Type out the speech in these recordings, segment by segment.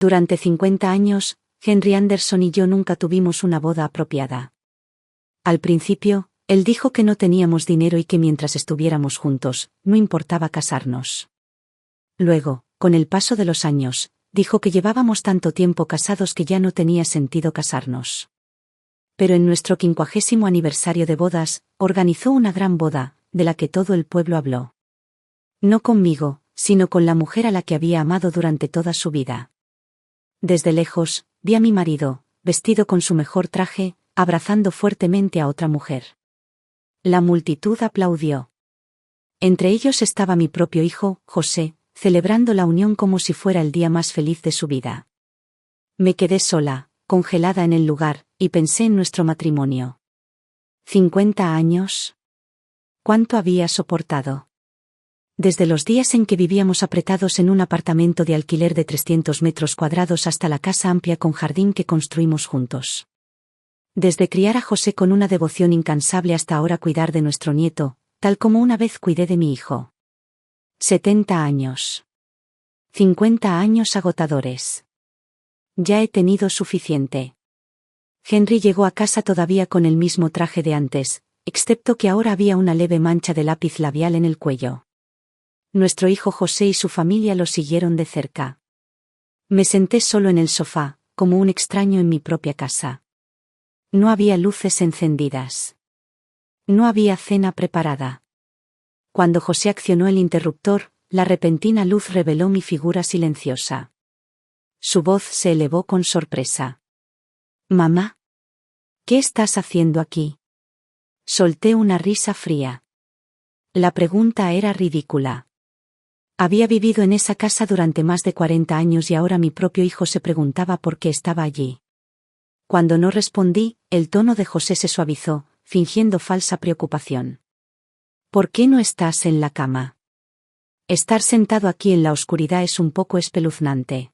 Durante 50 años, Henry Anderson y yo nunca tuvimos una boda apropiada. Al principio, él dijo que no teníamos dinero y que mientras estuviéramos juntos, no importaba casarnos. Luego, con el paso de los años, dijo que llevábamos tanto tiempo casados que ya no tenía sentido casarnos. Pero en nuestro 50º aniversario de bodas, organizó una gran boda, de la que todo el pueblo habló. No conmigo, sino con la mujer a la que había amado durante toda su vida. Desde lejos, vi a mi marido, vestido con su mejor traje, abrazando fuertemente a otra mujer. La multitud aplaudió. Entre ellos estaba mi propio hijo, José, celebrando la unión como si fuera el día más feliz de su vida. Me quedé sola, congelada en el lugar, y pensé en nuestro matrimonio. 50 años. ¿Cuánto había soportado? Desde los días en que vivíamos apretados en un apartamento de alquiler de 300 metros cuadrados hasta la casa amplia con jardín que construimos juntos. Desde criar a José con una devoción incansable hasta ahora cuidar de nuestro nieto, tal como una vez cuidé de mi hijo. 70 años. 50 años agotadores. Ya he tenido suficiente. Henry llegó a casa todavía con el mismo traje de antes, excepto que ahora había una leve mancha de lápiz labial en el cuello. Nuestro hijo José y su familia lo siguieron de cerca. Me senté solo en el sofá, como un extraño en mi propia casa. No había luces encendidas. No había cena preparada. Cuando José accionó el interruptor, la repentina luz reveló mi figura silenciosa. Su voz se elevó con sorpresa. «Mamá, ¿qué estás haciendo aquí?» Solté una risa fría. La pregunta era ridícula. Había vivido en esa casa durante más de 40 años y ahora mi propio hijo se preguntaba por qué estaba allí. Cuando no respondí, el tono de José se suavizó, fingiendo falsa preocupación. «¿Por qué no estás en la cama?» Estar sentado aquí en la oscuridad es un poco espeluznante.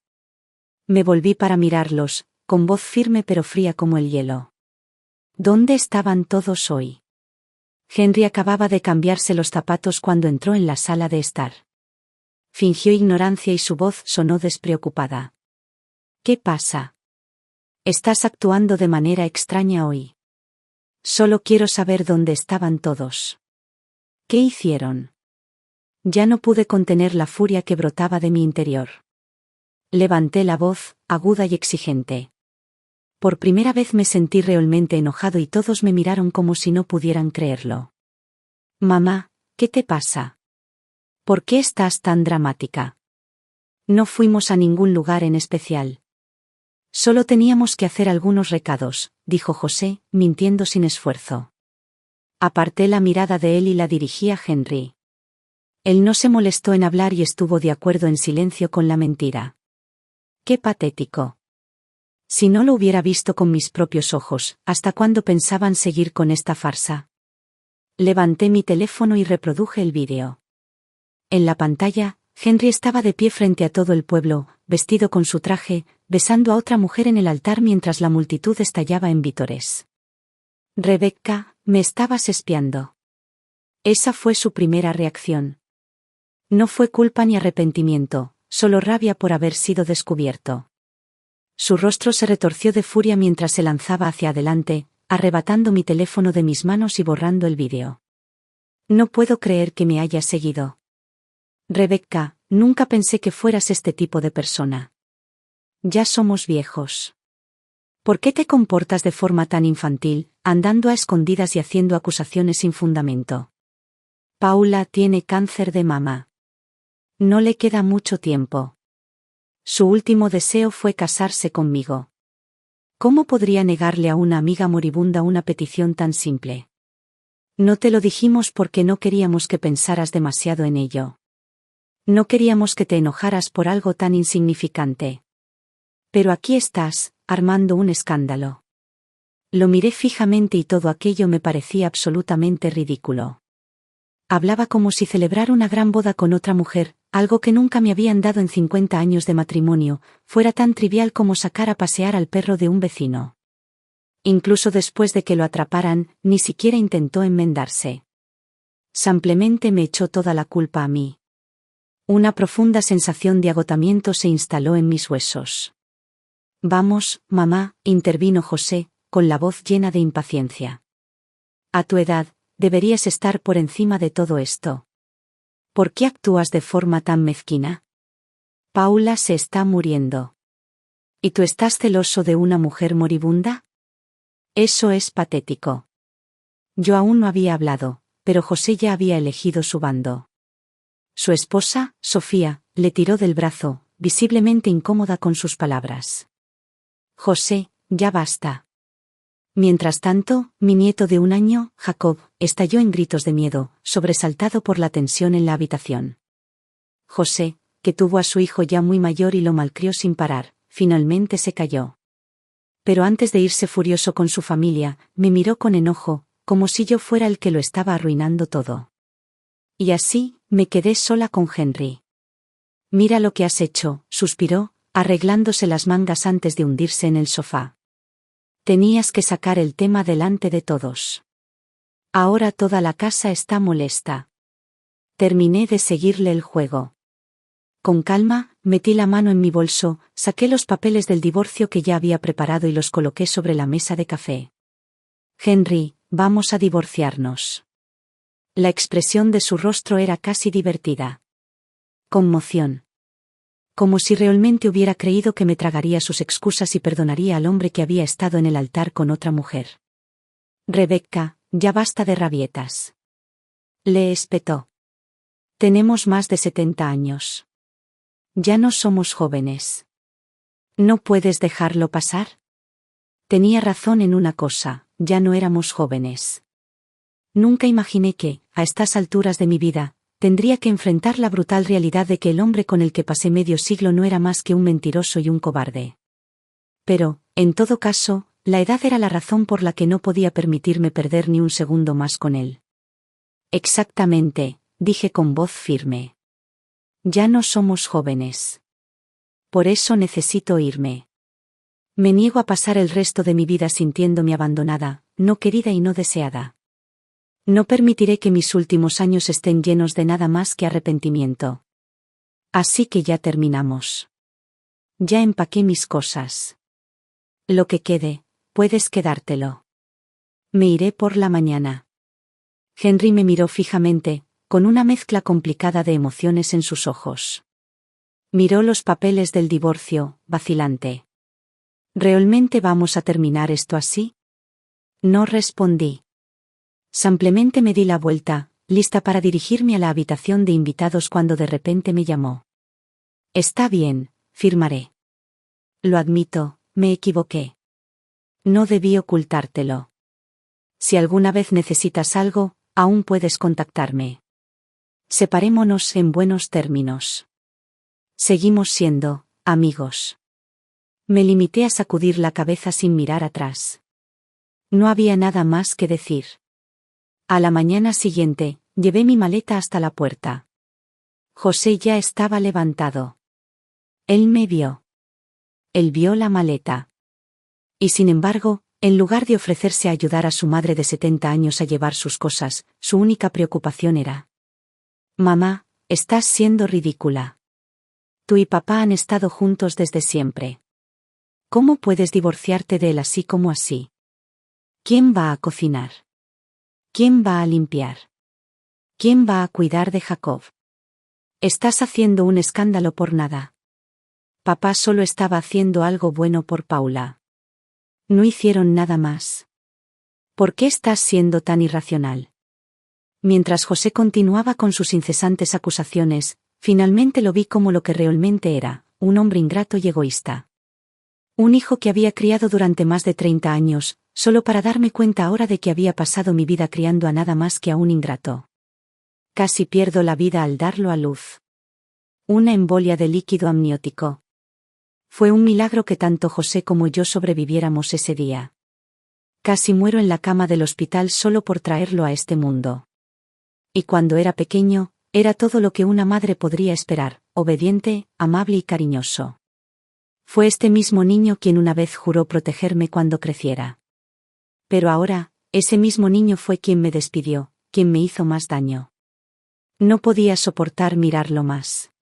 Me volví para mirarlos, con voz firme pero fría como el hielo. ¿Dónde estaban todos hoy? Henry acababa de cambiarse los zapatos cuando entró en la sala de estar. Fingió ignorancia y su voz sonó despreocupada. «¿Qué pasa? Estás actuando de manera extraña hoy. Solo quiero saber dónde estaban todos. ¿Qué hicieron?» Ya no pude contener la furia que brotaba de mi interior. Levanté la voz, aguda y exigente. Por primera vez me sentí realmente enojado y todos me miraron como si no pudieran creerlo. «Mamá, ¿qué te pasa? ¿Por qué estás tan dramática?» No fuimos a ningún lugar en especial. Solo teníamos que hacer algunos recados, dijo José, mintiendo sin esfuerzo. Aparté la mirada de él y la dirigí a Henry. Él no se molestó en hablar y estuvo de acuerdo en silencio con la mentira. ¡Qué patético! Si no lo hubiera visto con mis propios ojos, ¿hasta cuándo pensaban seguir con esta farsa? Levanté mi teléfono y reproduje el vídeo. En la pantalla, Henry estaba de pie frente a todo el pueblo, vestido con su traje, besando a otra mujer en el altar mientras la multitud estallaba en vítores. «Rebecca, me estabas espiando». Esa fue su primera reacción. No fue culpa ni arrepentimiento, solo rabia por haber sido descubierto. Su rostro se retorció de furia mientras se lanzaba hacia adelante, arrebatando mi teléfono de mis manos y borrando el vídeo. «No puedo creer que me hayas seguido. Rebecca, nunca pensé que fueras este tipo de persona. Ya somos viejos. ¿Por qué te comportas de forma tan infantil, andando a escondidas y haciendo acusaciones sin fundamento? Paula tiene cáncer de mama. No le queda mucho tiempo. Su último deseo fue casarse conmigo. ¿Cómo podría negarle a una amiga moribunda una petición tan simple? No te lo dijimos porque no queríamos que pensaras demasiado en ello. No queríamos que te enojaras por algo tan insignificante. Pero aquí estás, armando un escándalo». Lo miré fijamente y todo aquello me parecía absolutamente ridículo. Hablaba como si celebrar una gran boda con otra mujer, algo que nunca me habían dado en 50 años de matrimonio, fuera tan trivial como sacar a pasear al perro de un vecino. Incluso después de que lo atraparan, ni siquiera intentó enmendarse. Simplemente me echó toda la culpa a mí. Una profunda sensación de agotamiento se instaló en mis huesos. Vamos, mamá, intervino José, con la voz llena de impaciencia. A tu edad, deberías estar por encima de todo esto. ¿Por qué actúas de forma tan mezquina? Paula se está muriendo. ¿Y tú estás celoso de una mujer moribunda? Eso es patético. Yo aún no había hablado, pero José ya había elegido su bando. Su esposa, Sofía, le tiró del brazo, visiblemente incómoda con sus palabras. José, ya basta. Mientras tanto, mi nieto de 1 año, Jacob, estalló en gritos de miedo, sobresaltado por la tensión en la habitación. José, que tuvo a su hijo ya muy mayor y lo malcrió sin parar, finalmente se calló. Pero antes de irse furioso con su familia, me miró con enojo, como si yo fuera el que lo estaba arruinando todo. Y así, me quedé sola con Henry. Mira lo que has hecho, suspiró, arreglándose las mangas antes de hundirse en el sofá. Tenías que sacar el tema delante de todos. Ahora toda la casa está molesta. Terminé de seguirle el juego. Con calma, metí la mano en mi bolso, saqué los papeles del divorcio que ya había preparado y los coloqué sobre la mesa de café. Henry, vamos a divorciarnos. La expresión de su rostro era casi divertida. Conmoción. Como si realmente hubiera creído que me tragaría sus excusas y perdonaría al hombre que había estado en el altar con otra mujer. Rebecca, ya basta de rabietas. Le espetó. Tenemos más de 70 años. Ya no somos jóvenes. ¿No puedes dejarlo pasar? Tenía razón en una cosa, ya no éramos jóvenes. Nunca imaginé que, a estas alturas de mi vida, tendría que enfrentar la brutal realidad de que el hombre con el que pasé medio siglo no era más que un mentiroso y un cobarde. Pero, en todo caso, la edad era la razón por la que no podía permitirme perder ni un segundo más con él. Exactamente, dije con voz firme. Ya no somos jóvenes. Por eso necesito irme. Me niego a pasar el resto de mi vida sintiéndome abandonada, no querida y no deseada. No permitiré que mis últimos años estén llenos de nada más que arrepentimiento. Así que ya terminamos. Ya empaqué mis cosas. Lo que quede, puedes quedártelo. Me iré por la mañana. Henry me miró fijamente, con una mezcla complicada de emociones en sus ojos. Miró los papeles del divorcio, vacilante. ¿Realmente vamos a terminar esto así? No respondí. Simplemente me di la vuelta, lista para dirigirme a la habitación de invitados cuando de repente me llamó. Está bien, firmaré. Lo admito, me equivoqué. No debí ocultártelo. Si alguna vez necesitas algo, aún puedes contactarme. Separémonos en buenos términos. Seguimos siendo amigos. Me limité a sacudir la cabeza sin mirar atrás. No había nada más que decir. A la mañana siguiente, llevé mi maleta hasta la puerta. José ya estaba levantado. Él me vio. Él vio la maleta. Y sin embargo, en lugar de ofrecerse a ayudar a su madre de 70 años a llevar sus cosas, su única preocupación era: Mamá, estás siendo ridícula. Tú y papá han estado juntos desde siempre. ¿Cómo puedes divorciarte de él así como así? ¿Quién va a cocinar? ¿Quién va a limpiar? ¿Quién va a cuidar de Jacob? Estás haciendo un escándalo por nada. Papá solo estaba haciendo algo bueno por Paula. No hicieron nada más. ¿Por qué estás siendo tan irracional? Mientras José continuaba con sus incesantes acusaciones, finalmente lo vi como lo que realmente era, un hombre ingrato y egoísta. Un hijo que había criado durante más de 30 años, solo para darme cuenta ahora de que había pasado mi vida criando a nada más que a un ingrato. Casi pierdo la vida al darlo a luz. Una embolia de líquido amniótico. Fue un milagro que tanto José como yo sobreviviéramos ese día. Casi muero en la cama del hospital solo por traerlo a este mundo. Y cuando era pequeño, era todo lo que una madre podría esperar, obediente, amable y cariñoso. Fue este mismo niño quien una vez juró protegerme cuando creciera. Pero ahora, ese mismo niño fue quien me despidió, quien me hizo más daño. No podía soportar mirarlo más.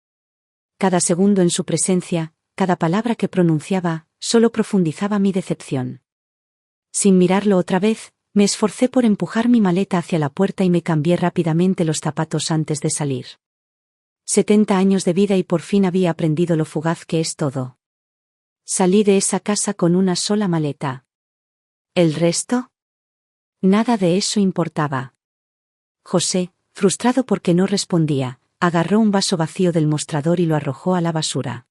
Cada segundo en su presencia, cada palabra que pronunciaba, solo profundizaba mi decepción. Sin mirarlo otra vez, me esforcé por empujar mi maleta hacia la puerta y me cambié rápidamente los zapatos antes de salir. 70 años de vida y por fin había aprendido lo fugaz que es todo. Salí de esa casa con una sola maleta. ¿El resto? Nada de eso importaba. José, frustrado porque no respondía, agarró un vaso vacío del mostrador y lo arrojó a la basura.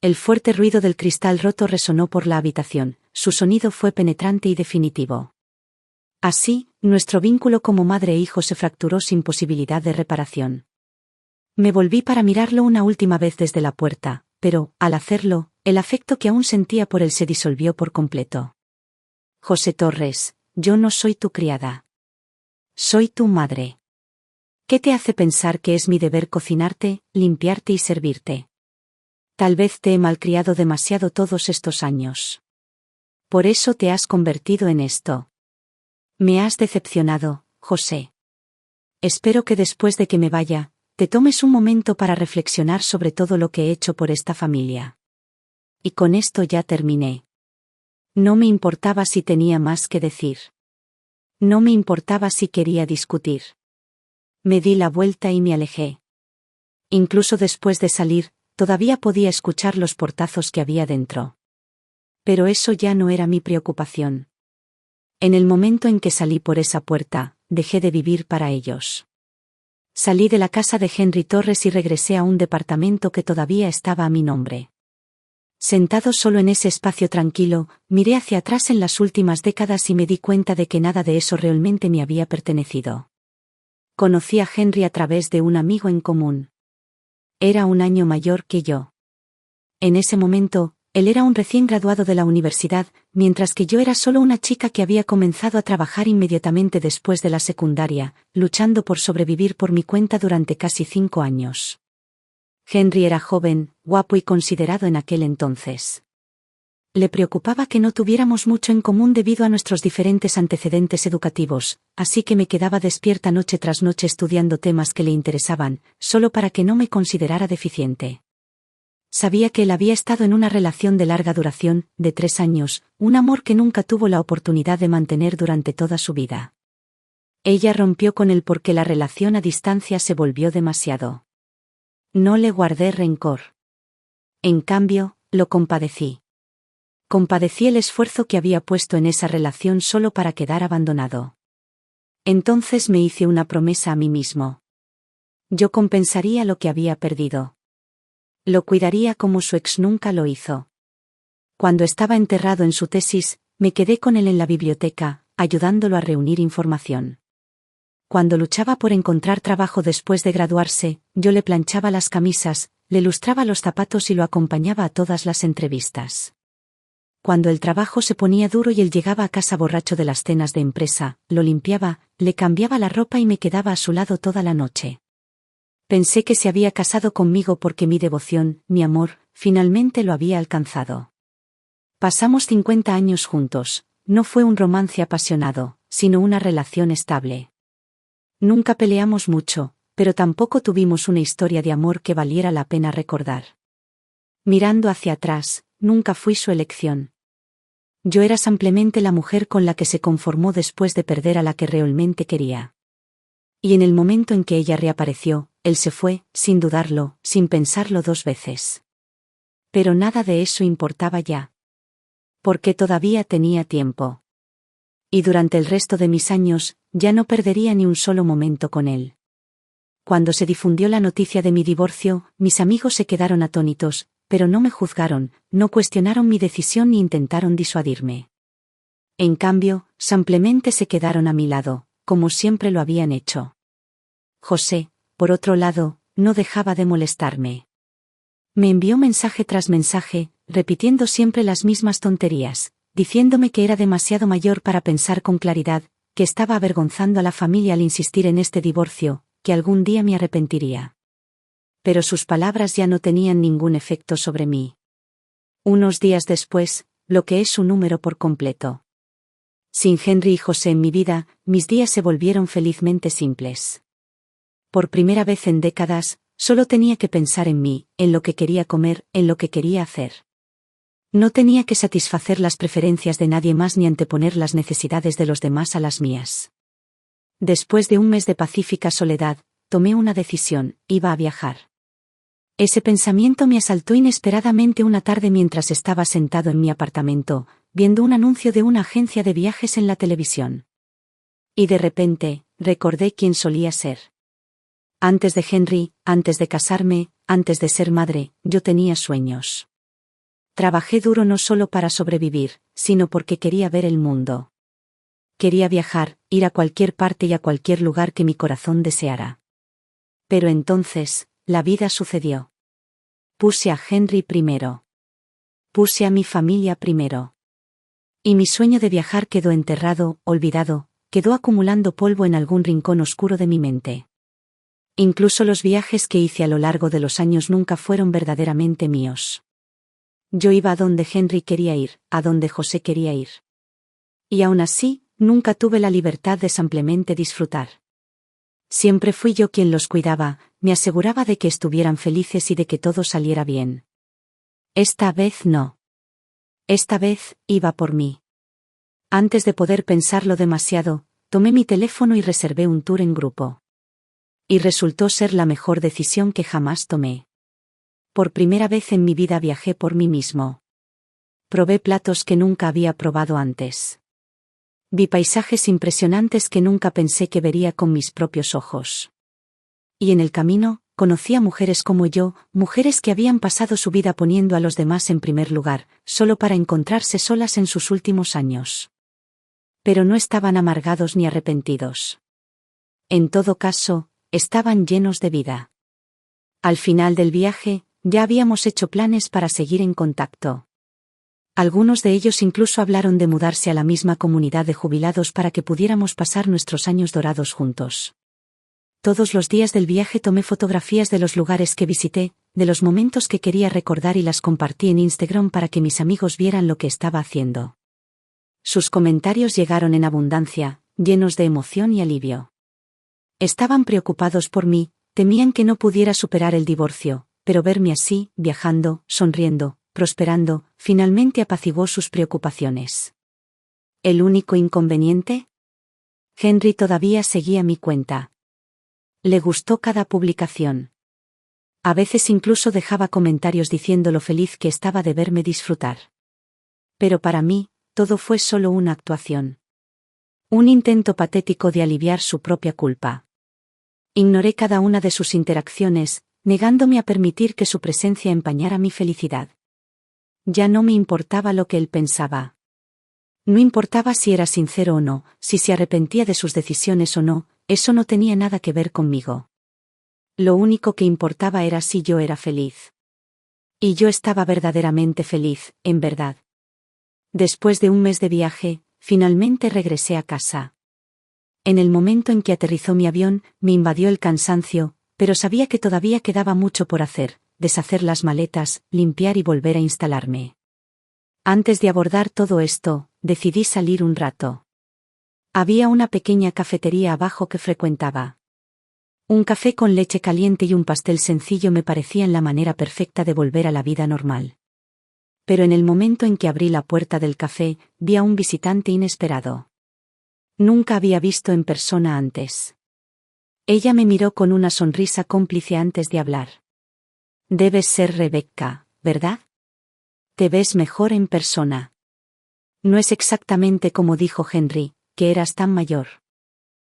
El fuerte ruido del cristal roto resonó por la habitación, su sonido fue penetrante y definitivo. Así, nuestro vínculo como madre e hijo se fracturó sin posibilidad de reparación. Me volví para mirarlo una última vez desde la puerta, pero, al hacerlo, el afecto que aún sentía por él se disolvió por completo. José Torres, yo no soy tu criada. Soy tu madre. ¿Qué te hace pensar que es mi deber cocinarte, limpiarte y servirte? Tal vez te he malcriado demasiado todos estos años. Por eso te has convertido en esto. Me has decepcionado, José. Espero que después de que me vaya, te tomes un momento para reflexionar sobre todo lo que he hecho por esta familia. Y con esto ya terminé. No me importaba si tenía más que decir. No me importaba si quería discutir. Me di la vuelta y me alejé. Incluso después de salir, todavía podía escuchar los portazos que había dentro. Pero eso ya no era mi preocupación. En el momento en que salí por esa puerta, dejé de vivir para ellos. Salí de la casa de Henry Torres y regresé a un departamento que todavía estaba a mi nombre. Sentado solo en ese espacio tranquilo, miré hacia atrás en las últimas décadas y me di cuenta de que nada de eso realmente me había pertenecido. Conocí a Henry a través de un amigo en común. Era un año mayor que yo. En ese momento, él era un recién graduado de la universidad, mientras que yo era solo una chica que había comenzado a trabajar inmediatamente después de la secundaria, luchando por sobrevivir por mi cuenta durante casi 5 años. Henry era joven, guapo y considerado en aquel entonces. Le preocupaba que no tuviéramos mucho en común debido a nuestros diferentes antecedentes educativos, así que me quedaba despierta noche tras noche estudiando temas que le interesaban, solo para que no me considerara deficiente. Sabía que él había estado en una relación de larga duración, de 3 años, un amor que nunca tuvo la oportunidad de mantener durante toda su vida. Ella rompió con él porque la relación a distancia se volvió demasiado. No le guardé rencor. En cambio, lo compadecí. Compadecí el esfuerzo que había puesto en esa relación solo para quedar abandonado. Entonces me hice una promesa a mí mismo. Yo compensaría lo que había perdido. Lo cuidaría como su ex nunca lo hizo. Cuando estaba enterrado en su tesis, me quedé con él en la biblioteca, ayudándolo a reunir información. Cuando luchaba por encontrar trabajo después de graduarse, yo le planchaba las camisas, le lustraba los zapatos y lo acompañaba a todas las entrevistas. Cuando el trabajo se ponía duro y él llegaba a casa borracho de las cenas de empresa, lo limpiaba, le cambiaba la ropa y me quedaba a su lado toda la noche. Pensé que se había casado conmigo porque mi devoción, mi amor, finalmente lo había alcanzado. Pasamos 50 años juntos, no fue un romance apasionado, sino una relación estable. Nunca peleamos mucho, pero tampoco tuvimos una historia de amor que valiera la pena recordar. Mirando hacia atrás, nunca fui su elección. Yo era simplemente la mujer con la que se conformó después de perder a la que realmente quería. Y en el momento en que ella reapareció, él se fue, sin dudarlo, sin pensarlo 2 veces. Pero nada de eso importaba ya. Porque todavía tenía tiempo. Y durante el resto de mis años, ya no perdería ni un solo momento con él. Cuando se difundió la noticia de mi divorcio, mis amigos se quedaron atónitos, pero no me juzgaron, no cuestionaron mi decisión ni intentaron disuadirme. En cambio, simplemente se quedaron a mi lado, como siempre lo habían hecho. José, por otro lado, no dejaba de molestarme. Me envió mensaje tras mensaje, repitiendo siempre las mismas tonterías, diciéndome que era demasiado mayor para pensar con claridad, que estaba avergonzando a la familia al insistir en este divorcio, que algún día me arrepentiría. Pero sus palabras ya no tenían ningún efecto sobre mí. Unos días después, bloqueé su número por completo. Sin Henry y José en mi vida, mis días se volvieron felizmente simples. Por primera vez en décadas, solo tenía que pensar en mí, en lo que quería comer, en lo que quería hacer. No tenía que satisfacer las preferencias de nadie más ni anteponer las necesidades de los demás a las mías. Después de un mes de pacífica soledad, tomé una decisión: iba a viajar. Ese pensamiento me asaltó inesperadamente una tarde mientras estaba sentado en mi apartamento, viendo un anuncio de una agencia de viajes en la televisión. Y de repente, recordé quién solía ser. Antes de Henry, antes de casarme, antes de ser madre, yo tenía sueños. Trabajé duro no solo para sobrevivir, sino porque quería ver el mundo. Quería viajar, ir a cualquier parte y a cualquier lugar que mi corazón deseara. Pero entonces, la vida sucedió. Puse a Henry primero. Puse a mi familia primero. Y mi sueño de viajar quedó enterrado, olvidado, quedó acumulando polvo en algún rincón oscuro de mi mente. Incluso los viajes que hice a lo largo de los años nunca fueron verdaderamente míos. Yo iba a donde Henry quería ir, a donde José quería ir. Y aún así, nunca tuve la libertad de simplemente disfrutar. Siempre fui yo quien los cuidaba, me aseguraba de que estuvieran felices y de que todo saliera bien. Esta vez no. Esta vez, iba por mí. Antes de poder pensarlo demasiado, tomé mi teléfono y reservé un tour en grupo. Y resultó ser la mejor decisión que jamás tomé. Por primera vez en mi vida viajé por mí mismo. Probé platos que nunca había probado antes. Vi paisajes impresionantes que nunca pensé que vería con mis propios ojos. Y en el camino, conocí a mujeres como yo, mujeres que habían pasado su vida poniendo a los demás en primer lugar, solo para encontrarse solas en sus últimos años. Pero no estaban amargados ni arrepentidos. En todo caso, estaban llenos de vida. Al final del viaje, ya habíamos hecho planes para seguir en contacto. Algunos de ellos incluso hablaron de mudarse a la misma comunidad de jubilados para que pudiéramos pasar nuestros años dorados juntos. Todos los días del viaje tomé fotografías de los lugares que visité, de los momentos que quería recordar y las compartí en Instagram para que mis amigos vieran lo que estaba haciendo. Sus comentarios llegaron en abundancia, llenos de emoción y alivio. Estaban preocupados por mí, temían que no pudiera superar el divorcio, pero verme así, viajando, sonriendo, prosperando, finalmente apaciguó sus preocupaciones. ¿El único inconveniente? Henry todavía seguía mi cuenta. Le gustó cada publicación. A veces incluso dejaba comentarios diciendo lo feliz que estaba de verme disfrutar. Pero para mí, todo fue solo una actuación. Un intento patético de aliviar su propia culpa. Ignoré cada una de sus interacciones, negándome a permitir que su presencia empañara mi felicidad. Ya no me importaba lo que él pensaba. No importaba si era sincero o no, si se arrepentía de sus decisiones o no, eso no tenía nada que ver conmigo. Lo único que importaba era si yo era feliz. Y yo estaba verdaderamente feliz, en verdad. Después de un mes de viaje, finalmente regresé a casa. En el momento en que aterrizó mi avión, me invadió el cansancio, pero sabía que todavía quedaba mucho por hacer: deshacer las maletas, limpiar y volver a instalarme. Antes de abordar todo esto, decidí salir un rato. Había una pequeña cafetería abajo que frecuentaba. Un café con leche caliente y un pastel sencillo me parecían la manera perfecta de volver a la vida normal. Pero en el momento en que abrí la puerta del café, vi a un visitante inesperado. Nunca había visto en persona antes. Ella me miró con una sonrisa cómplice antes de hablar. Debes ser Rebecca, ¿verdad? Te ves mejor en persona. No es exactamente como dijo Henry, que eras tan mayor.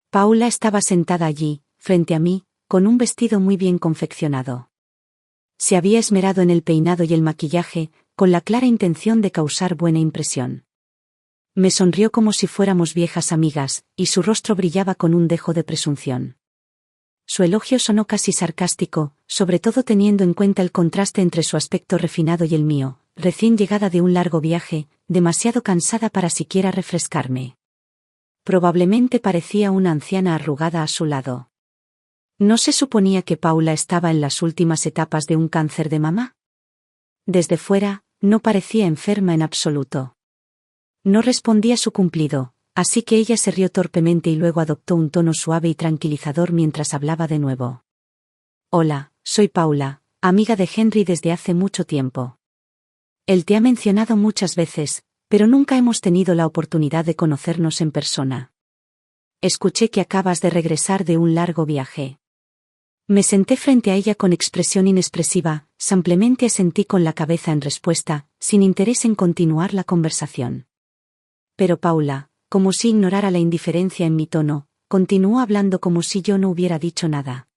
Paula estaba sentada allí, frente a mí, con un vestido muy bien confeccionado. Se había esmerado en el peinado y el maquillaje, con la clara intención de causar buena impresión. Me sonrió como si fuéramos viejas amigas, y su rostro brillaba con un dejo de presunción. Su elogio sonó casi sarcástico, sobre todo teniendo en cuenta el contraste entre su aspecto refinado y el mío, recién llegada de un largo viaje, demasiado cansada para siquiera refrescarme. Probablemente parecía una anciana arrugada a su lado. ¿No se suponía que Paula estaba en las últimas etapas de un cáncer de mama? Desde fuera, no parecía enferma en absoluto. No respondía a su cumplido, así que ella se rió torpemente y luego adoptó un tono suave y tranquilizador mientras hablaba de nuevo. Hola, soy Paula, amiga de Henry desde hace mucho tiempo. Él te ha mencionado muchas veces, pero nunca hemos tenido la oportunidad de conocernos en persona. Escuché que acabas de regresar de un largo viaje. Me senté frente a ella con expresión inexpresiva, simplemente asentí con la cabeza en respuesta, sin interés en continuar la conversación. Pero Paula, como si ignorara la indiferencia en mi tono, continuó hablando como si yo no hubiera dicho nada.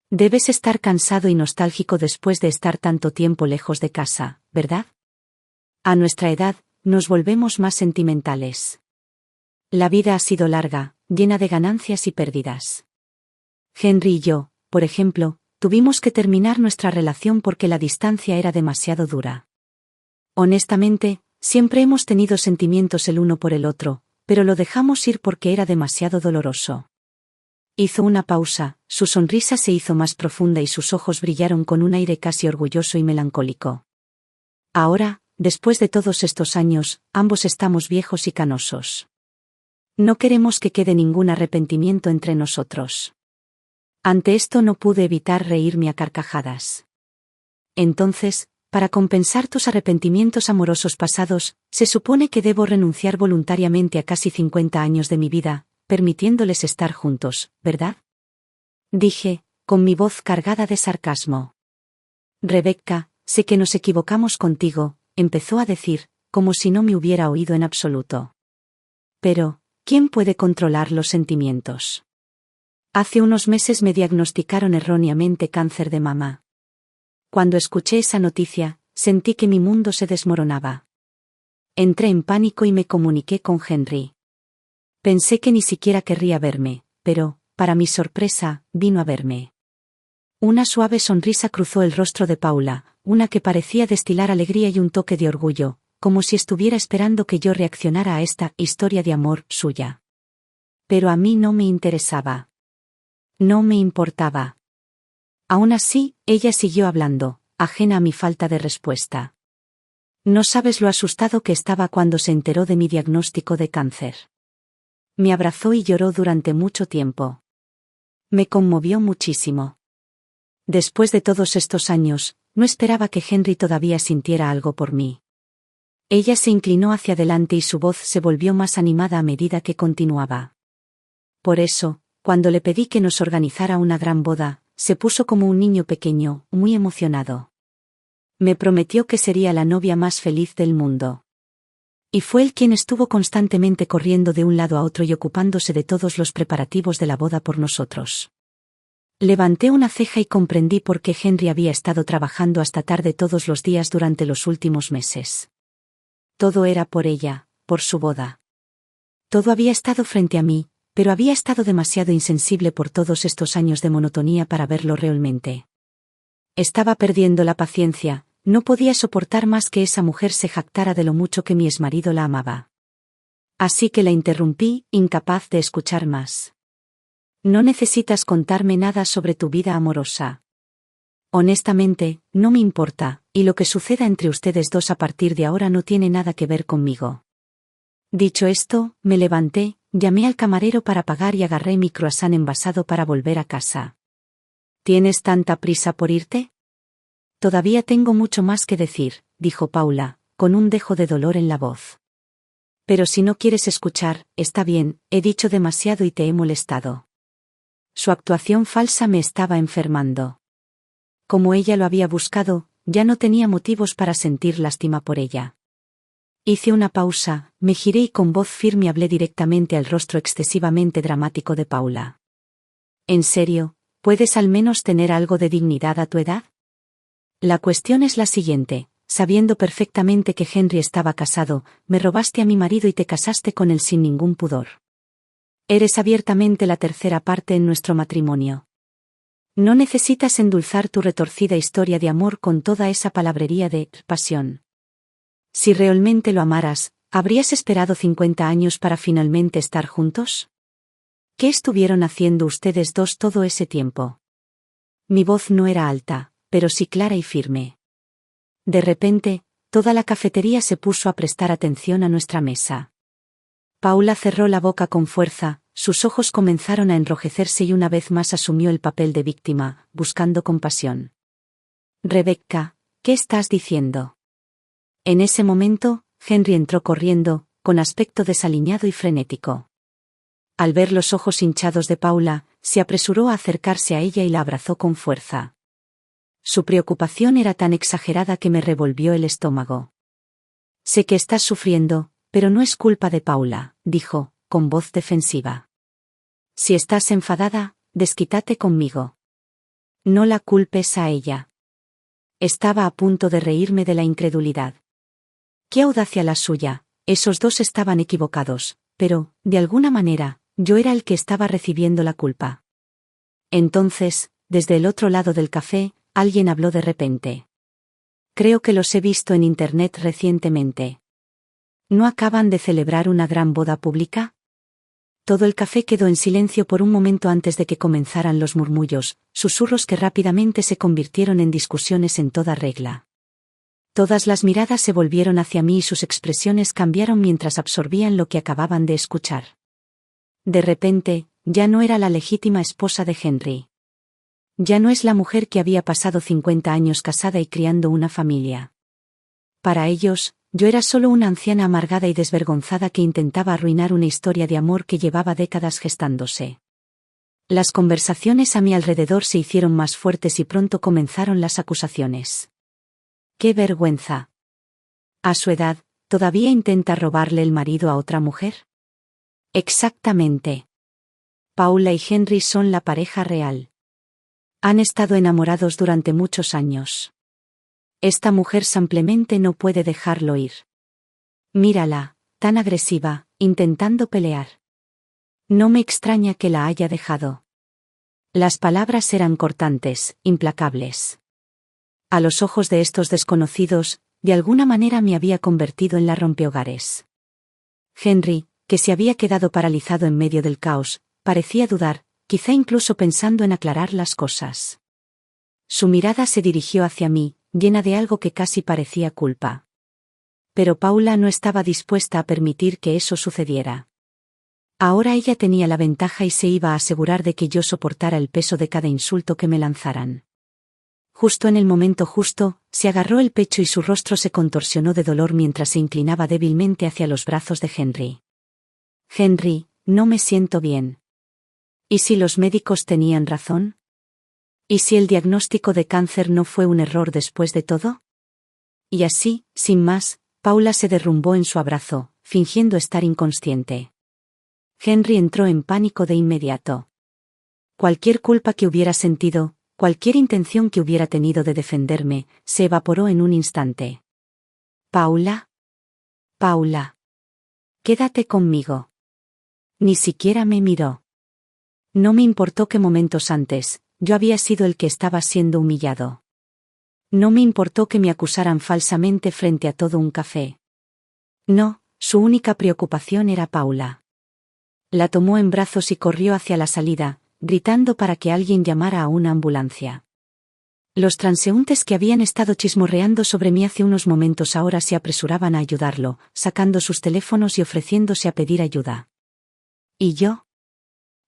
Debes estar cansado y nostálgico después de estar tanto tiempo lejos de casa, ¿verdad? A nuestra edad, nos volvemos más sentimentales. La vida ha sido larga, llena de ganancias y pérdidas. Henry y yo, por ejemplo, tuvimos que terminar nuestra relación porque la distancia era demasiado dura. Honestamente, siempre hemos tenido sentimientos el uno por el otro, pero lo dejamos ir porque era demasiado doloroso. Hizo una pausa, su sonrisa se hizo más profunda y sus ojos brillaron con un aire casi orgulloso y melancólico. Ahora, después de todos estos años, ambos estamos viejos y canosos. No queremos que quede ningún arrepentimiento entre nosotros. Ante esto no pude evitar reírme a carcajadas. Entonces, para compensar tus arrepentimientos amorosos pasados, se supone que debo renunciar voluntariamente a casi 50 años de mi vida, permitiéndoles estar juntos, ¿verdad? Dije, con mi voz cargada de sarcasmo. Rebecca, sé que nos equivocamos contigo, empezó a decir, como si no me hubiera oído en absoluto. Pero, ¿quién puede controlar los sentimientos? Hace unos meses me diagnosticaron erróneamente cáncer de mama. Cuando escuché esa noticia, sentí que mi mundo se desmoronaba. Entré en pánico y me comuniqué con Henry. Pensé que ni siquiera querría verme, pero, para mi sorpresa, vino a verme. Una suave sonrisa cruzó el rostro de Paula, una que parecía destilar alegría y un toque de orgullo, como si estuviera esperando que yo reaccionara a esta historia de amor suya. Pero a mí no me interesaba. No me importaba. Aún así, ella siguió hablando, ajena a mi falta de respuesta. No sabes lo asustado que estaba cuando se enteró de mi diagnóstico de cáncer. Me abrazó y lloró durante mucho tiempo. Me conmovió muchísimo. Después de todos estos años, no esperaba que Henry todavía sintiera algo por mí. Ella se inclinó hacia adelante y su voz se volvió más animada a medida que continuaba. Por eso, cuando le pedí que nos organizara una gran boda, se puso como un niño pequeño, muy emocionado. Me prometió que sería la novia más feliz del mundo. Y fue él quien estuvo constantemente corriendo de un lado a otro y ocupándose de todos los preparativos de la boda por nosotros. Levanté una ceja y comprendí por qué Henry había estado trabajando hasta tarde todos los días durante los últimos meses. Todo era por ella, por su boda. Todo había estado frente a mí, pero había estado demasiado insensible por todos estos años de monotonía para verlo realmente. Estaba perdiendo la paciencia, no podía soportar más que esa mujer se jactara de lo mucho que mi exmarido la amaba. Así que la interrumpí, incapaz de escuchar más. No necesitas contarme nada sobre tu vida amorosa. Honestamente, no me importa, y lo que suceda entre ustedes dos a partir de ahora no tiene nada que ver conmigo. Dicho esto, me levanté, llamé al camarero para pagar y agarré mi croissant envasado para volver a casa. ¿Tienes tanta prisa por irte? Todavía tengo mucho más que decir, dijo Paula, con un dejo de dolor en la voz. Pero si no quieres escuchar, está bien, he dicho demasiado y te he molestado. Su actuación falsa me estaba enfermando. Como ella lo había buscado, ya no tenía motivos para sentir lástima por ella. Hice una pausa, me giré y con voz firme hablé directamente al rostro excesivamente dramático de Paula. ¿En serio, puedes al menos tener algo de dignidad a tu edad? La cuestión es la siguiente, sabiendo perfectamente que Henry estaba casado, me robaste a mi marido y te casaste con él sin ningún pudor. Eres abiertamente la tercera parte en nuestro matrimonio. No necesitas endulzar tu retorcida historia de amor con toda esa palabrería de pasión. Si realmente lo amaras, ¿habrías esperado 50 años para finalmente estar juntos? ¿Qué estuvieron haciendo ustedes dos todo ese tiempo? Mi voz no era alta, pero sí clara y firme. De repente, toda la cafetería se puso a prestar atención a nuestra mesa. Paula cerró la boca con fuerza, sus ojos comenzaron a enrojecerse y una vez más asumió el papel de víctima, buscando compasión. Rebecca, ¿qué estás diciendo? En ese momento, Henry entró corriendo, con aspecto desaliñado y frenético. Al ver los ojos hinchados de Paula, se apresuró a acercarse a ella y la abrazó con fuerza. Su preocupación era tan exagerada que me revolvió el estómago. Sé que estás sufriendo, pero no es culpa de Paula, dijo, con voz defensiva. Si estás enfadada, desquítate conmigo. No la culpes a ella. Estaba a punto de reírme de la incredulidad. Qué audacia la suya, esos dos estaban equivocados, pero, de alguna manera, yo era el que estaba recibiendo la culpa. Entonces, desde el otro lado del café, alguien habló de repente. Creo que los he visto en internet recientemente. ¿No acaban de celebrar una gran boda pública? Todo el café quedó en silencio por un momento antes de que comenzaran los murmullos, susurros que rápidamente se convirtieron en discusiones en toda regla. Todas las miradas se volvieron hacia mí y sus expresiones cambiaron mientras absorbían lo que acababan de escuchar. De repente, ya no era la legítima esposa de Henry. Ya no es la mujer que había pasado 50 años casada y criando una familia. Para ellos, yo era solo una anciana amargada y desvergonzada que intentaba arruinar una historia de amor que llevaba décadas gestándose. Las conversaciones a mi alrededor se hicieron más fuertes y pronto comenzaron las acusaciones. ¡Qué vergüenza! A su edad, ¿todavía intenta robarle el marido a otra mujer? Exactamente. Paula y Henry son la pareja real. Han estado enamorados durante muchos años. Esta mujer simplemente no puede dejarlo ir. Mírala, tan agresiva, intentando pelear. No me extraña que la haya dejado. Las palabras eran cortantes, implacables. A los ojos de estos desconocidos, de alguna manera me había convertido en la rompehogares. Henry, que se había quedado paralizado en medio del caos, parecía dudar, quizá incluso pensando en aclarar las cosas. Su mirada se dirigió hacia mí, llena de algo que casi parecía culpa. Pero Paula no estaba dispuesta a permitir que eso sucediera. Ahora ella tenía la ventaja y se iba a asegurar de que yo soportara el peso de cada insulto que me lanzaran. Justo en el momento justo, se agarró el pecho y su rostro se contorsionó de dolor mientras se inclinaba débilmente hacia los brazos de Henry. Henry, no me siento bien. ¿Y si los médicos tenían razón? ¿Y si el diagnóstico de cáncer no fue un error después de todo? Y así, sin más, Paula se derrumbó en su abrazo, fingiendo estar inconsciente. Henry entró en pánico de inmediato. Cualquier culpa que hubiera sentido, cualquier intención que hubiera tenido de defenderme, se evaporó en un instante. ¿Paula? Paula. Quédate conmigo. Ni siquiera me miró. No me importó que momentos antes, yo había sido el que estaba siendo humillado. No me importó que me acusaran falsamente frente a todo un café. No, su única preocupación era Paula. La tomó en brazos y corrió hacia la salida, gritando para que alguien llamara a una ambulancia. Los transeúntes que habían estado chismorreando sobre mí hace unos momentos ahora se apresuraban a ayudarlo, sacando sus teléfonos y ofreciéndose a pedir ayuda. ¿Y yo?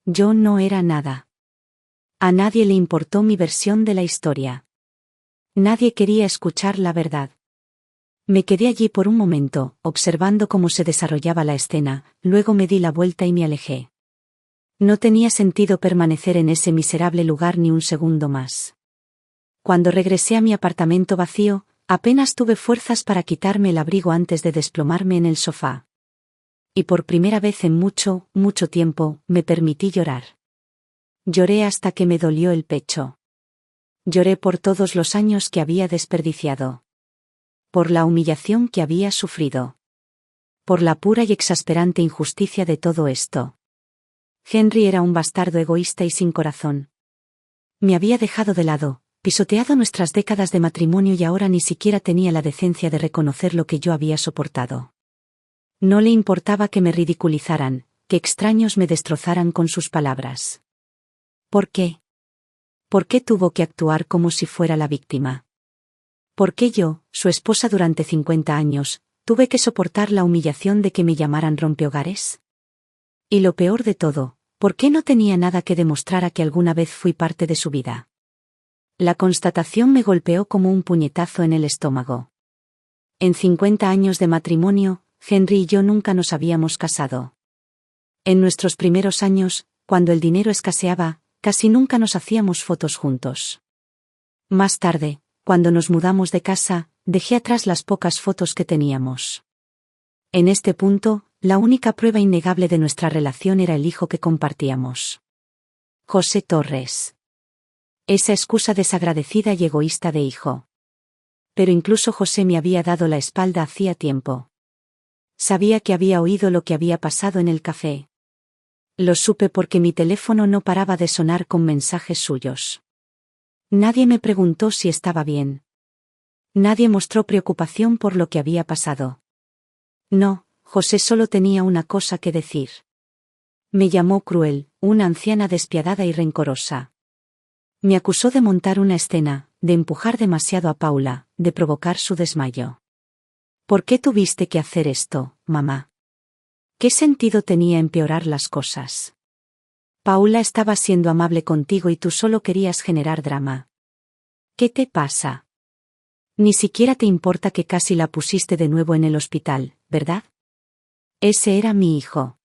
Yo no era nada. A nadie le importó mi versión de la historia. Nadie quería escuchar la verdad. Me quedé allí por un momento, observando cómo se desarrollaba la escena, luego me di la vuelta y me alejé. No tenía sentido permanecer en ese miserable lugar ni un segundo más. Cuando regresé a mi apartamento vacío, apenas tuve fuerzas para quitarme el abrigo antes de desplomarme en el sofá. Y por primera vez en mucho, mucho tiempo, me permití llorar. Lloré hasta que me dolió el pecho. Lloré por todos los años que había desperdiciado. Por la humillación que había sufrido. Por la pura y exasperante injusticia de todo esto. Henry era un bastardo egoísta y sin corazón. Me había dejado de lado, pisoteado nuestras décadas de matrimonio y ahora ni siquiera tenía la decencia de reconocer lo que yo había soportado. No le importaba que me ridiculizaran, que extraños me destrozaran con sus palabras. ¿Por qué? ¿Por qué tuvo que actuar como si fuera la víctima? ¿Por qué yo, su esposa durante 50 años, tuve que soportar la humillación de que me llamaran rompehogares? Y lo peor de todo, ¿por qué no tenía nada que demostrara que alguna vez fui parte de su vida? La constatación me golpeó como un puñetazo en el estómago. En 50 años de matrimonio, Henry y yo nunca nos habíamos casado. En nuestros primeros años, cuando el dinero escaseaba, casi nunca nos hacíamos fotos juntos. Más tarde, cuando nos mudamos de casa, dejé atrás las pocas fotos que teníamos. En este punto, la única prueba innegable de nuestra relación era el hijo que compartíamos. José Torres. Esa excusa desagradecida y egoísta de hijo. Pero incluso José me había dado la espalda hacía tiempo. Sabía que había oído lo que había pasado en el café. Lo supe porque mi teléfono no paraba de sonar con mensajes suyos. Nadie me preguntó si estaba bien. Nadie mostró preocupación por lo que había pasado. No, José solo tenía una cosa que decir. Me llamó cruel, una anciana despiadada y rencorosa. Me acusó de montar una escena, de empujar demasiado a Paula, de provocar su desmayo. ¿Por qué tuviste que hacer esto, mamá? ¿Qué sentido tenía empeorar las cosas? Paula estaba siendo amable contigo y tú solo querías generar drama. ¿Qué te pasa? Ni siquiera te importa que casi la pusiste de nuevo en el hospital, ¿verdad? Ese era mi hijo.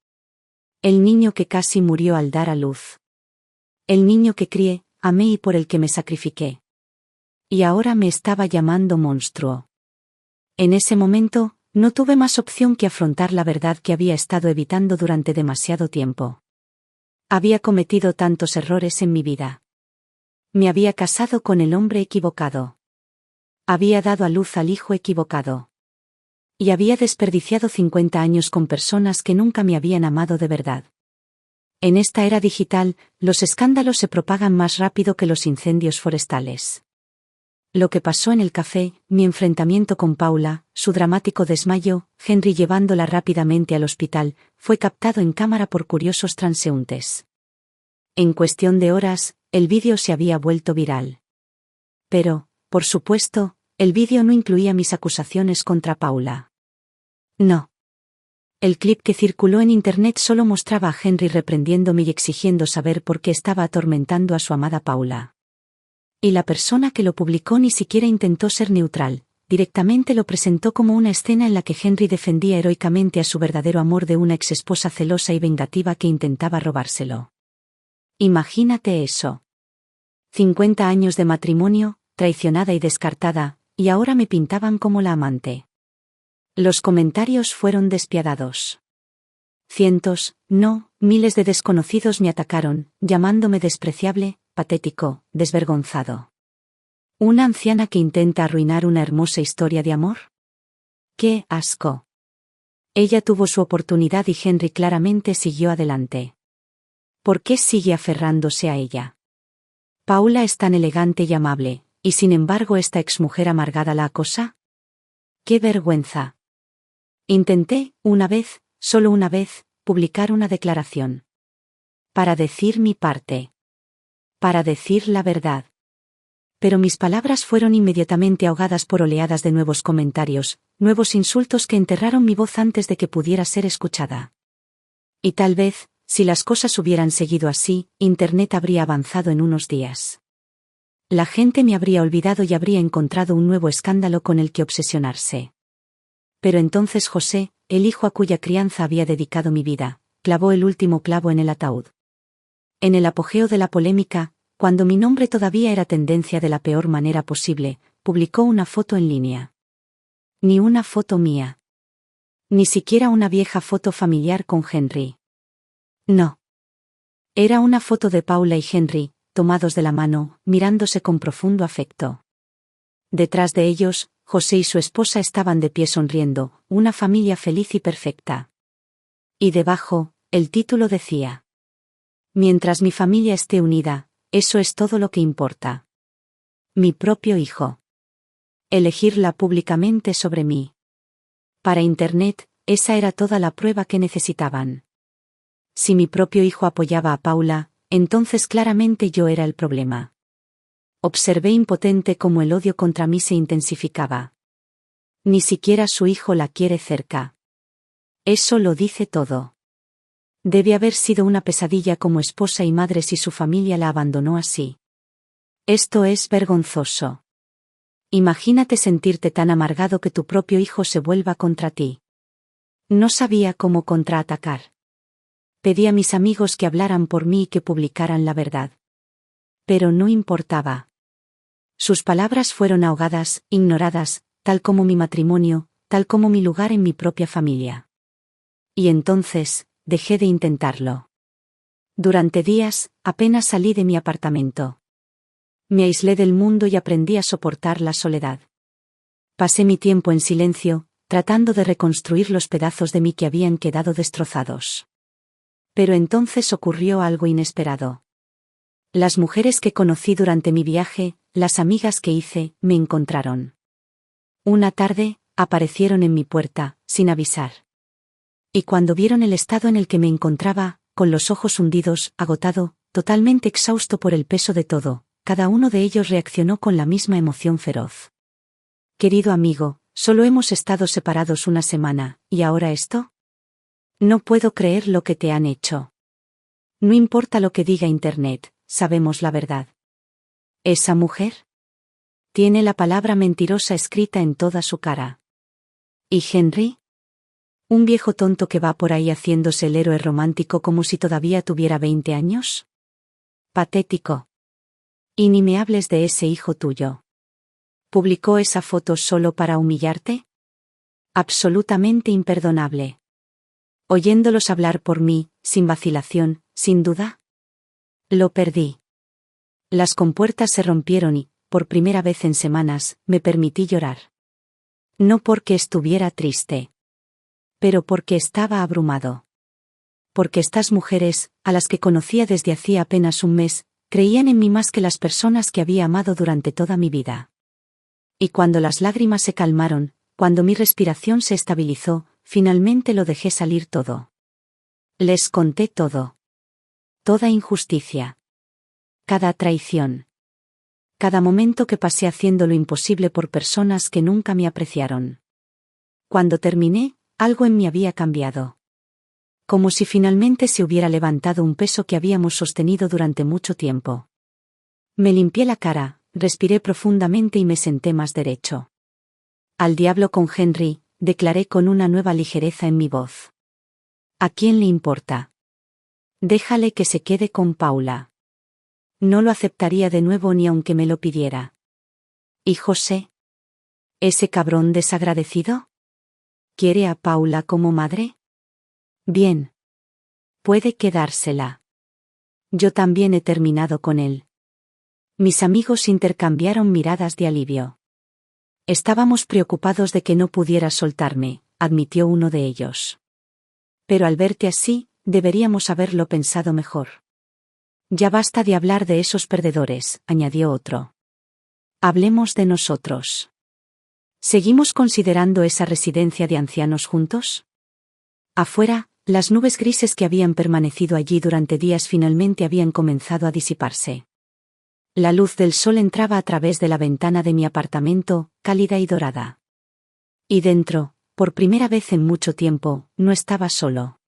El niño que casi murió al dar a luz. El niño que crié, amé y por el que me sacrifiqué. Y ahora me estaba llamando monstruo. En ese momento, no tuve más opción que afrontar la verdad que había estado evitando durante demasiado tiempo. Había cometido tantos errores en mi vida. Me había casado con el hombre equivocado. Había dado a luz al hijo equivocado. Y había desperdiciado 50 años con personas que nunca me habían amado de verdad. En esta era digital, los escándalos se propagan más rápido que los incendios forestales. Lo que pasó en el café, mi enfrentamiento con Paula, su dramático desmayo, Henry llevándola rápidamente al hospital, fue captado en cámara por curiosos transeúntes. En cuestión de horas, el vídeo se había vuelto viral. Pero, por supuesto, el vídeo no incluía mis acusaciones contra Paula. No. El clip que circuló en internet solo mostraba a Henry reprendiéndome y exigiendo saber por qué estaba atormentando a su amada Paula. Y la persona que lo publicó ni siquiera intentó ser neutral, directamente lo presentó como una escena en la que Henry defendía heroicamente a su verdadero amor de una exesposa celosa y vengativa que intentaba robárselo. Imagínate eso. 50 años de matrimonio, traicionada y descartada, y ahora me pintaban como la amante. Los comentarios fueron despiadados. Cientos, no, miles de desconocidos me atacaron, llamándome despreciable, patético, desvergonzado. ¿Una anciana que intenta arruinar una hermosa historia de amor? ¡Qué asco! Ella tuvo su oportunidad y Henry claramente siguió adelante. ¿Por qué sigue aferrándose a ella? Paula es tan elegante y amable, y sin embargo esta exmujer amargada la acosa. ¡Qué vergüenza! Intenté, una vez, solo una vez, publicar una declaración. Para decir mi parte. Para decir la verdad. Pero mis palabras fueron inmediatamente ahogadas por oleadas de nuevos comentarios, nuevos insultos que enterraron mi voz antes de que pudiera ser escuchada. Y tal vez, si las cosas hubieran seguido así, Internet habría avanzado en unos días. La gente me habría olvidado y habría encontrado un nuevo escándalo con el que obsesionarse. Pero entonces José, el hijo a cuya crianza había dedicado mi vida, clavó el último clavo en el ataúd. En el apogeo de la polémica, cuando mi nombre todavía era tendencia de la peor manera posible, publicó una foto en línea. Ni una foto mía. Ni siquiera una vieja foto familiar con Henry. No. Era una foto de Paula y Henry, tomados de la mano, mirándose con profundo afecto. Detrás de ellos, José y su esposa estaban de pie sonriendo, una familia feliz y perfecta. Y debajo, el título decía: Mientras mi familia esté unida, eso es todo lo que importa. Mi propio hijo. Elegirla públicamente sobre mí. Para Internet, esa era toda la prueba que necesitaban. Si mi propio hijo apoyaba a Paula, entonces claramente yo era el problema. Observé impotente cómo el odio contra mí se intensificaba. Ni siquiera su hijo la quiere cerca. Eso lo dice todo. Debe haber sido una pesadilla como esposa y madre si su familia la abandonó así. Esto es vergonzoso. Imagínate sentirte tan amargado que tu propio hijo se vuelva contra ti. No sabía cómo contraatacar. Pedí a mis amigos que hablaran por mí y que publicaran la verdad. Pero no importaba. Sus palabras fueron ahogadas, ignoradas, tal como mi matrimonio, tal como mi lugar en mi propia familia. Y entonces, dejé de intentarlo. Durante días, apenas salí de mi apartamento. Me aislé del mundo y aprendí a soportar la soledad. Pasé mi tiempo en silencio, tratando de reconstruir los pedazos de mí que habían quedado destrozados. Pero entonces ocurrió algo inesperado. Las mujeres que conocí durante mi viaje, las amigas que hice, me encontraron. Una tarde, aparecieron en mi puerta, sin avisar. Y cuando vieron el estado en el que me encontraba, con los ojos hundidos, agotado, totalmente exhausto por el peso de todo, cada uno de ellos reaccionó con la misma emoción feroz. Querido amigo, solo hemos estado separados una semana, ¿y ahora esto? No puedo creer lo que te han hecho. No importa lo que diga Internet, sabemos la verdad. ¿Esa mujer? Tiene la palabra mentirosa escrita en toda su cara. ¿Y Henry? ¿Un viejo tonto que va por ahí haciéndose el héroe romántico como si todavía tuviera 20 años? Patético. Y ni me hables de ese hijo tuyo. ¿Publicó esa foto solo para humillarte? Absolutamente imperdonable. Oyéndolos hablar por mí, sin vacilación, sin duda. Lo perdí. Las compuertas se rompieron y, por primera vez en semanas, me permití llorar. No porque estuviera triste. Pero porque estaba abrumado. Porque estas mujeres, a las que conocía desde hacía apenas un mes, creían en mí más que las personas que había amado durante toda mi vida. Y cuando las lágrimas se calmaron, cuando mi respiración se estabilizó, finalmente lo dejé salir todo. Les conté todo. Toda injusticia. Cada traición. Cada momento que pasé haciendo lo imposible por personas que nunca me apreciaron. Cuando terminé, algo en mí había cambiado. Como si finalmente se hubiera levantado un peso que habíamos sostenido durante mucho tiempo. Me limpié la cara, respiré profundamente y me senté más derecho. Al diablo con Henry, declaré con una nueva ligereza en mi voz. ¿A quién le importa? Déjale que se quede con Paula. No lo aceptaría de nuevo ni aunque me lo pidiera. ¿Y José? ¿Ese cabrón desagradecido? ¿Quiere a Paula como madre? Bien. Puede quedársela. Yo también he terminado con él. Mis amigos intercambiaron miradas de alivio. Estábamos preocupados de que no pudieras soltarme, admitió uno de ellos. Pero al verte así, deberíamos haberlo pensado mejor. Ya basta de hablar de esos perdedores, añadió otro. Hablemos de nosotros. ¿Seguimos considerando esa residencia de ancianos juntos? Afuera, las nubes grises que habían permanecido allí durante días finalmente habían comenzado a disiparse. La luz del sol entraba a través de la ventana de mi apartamento, cálida y dorada. Y dentro, por primera vez en mucho tiempo, no estaba solo.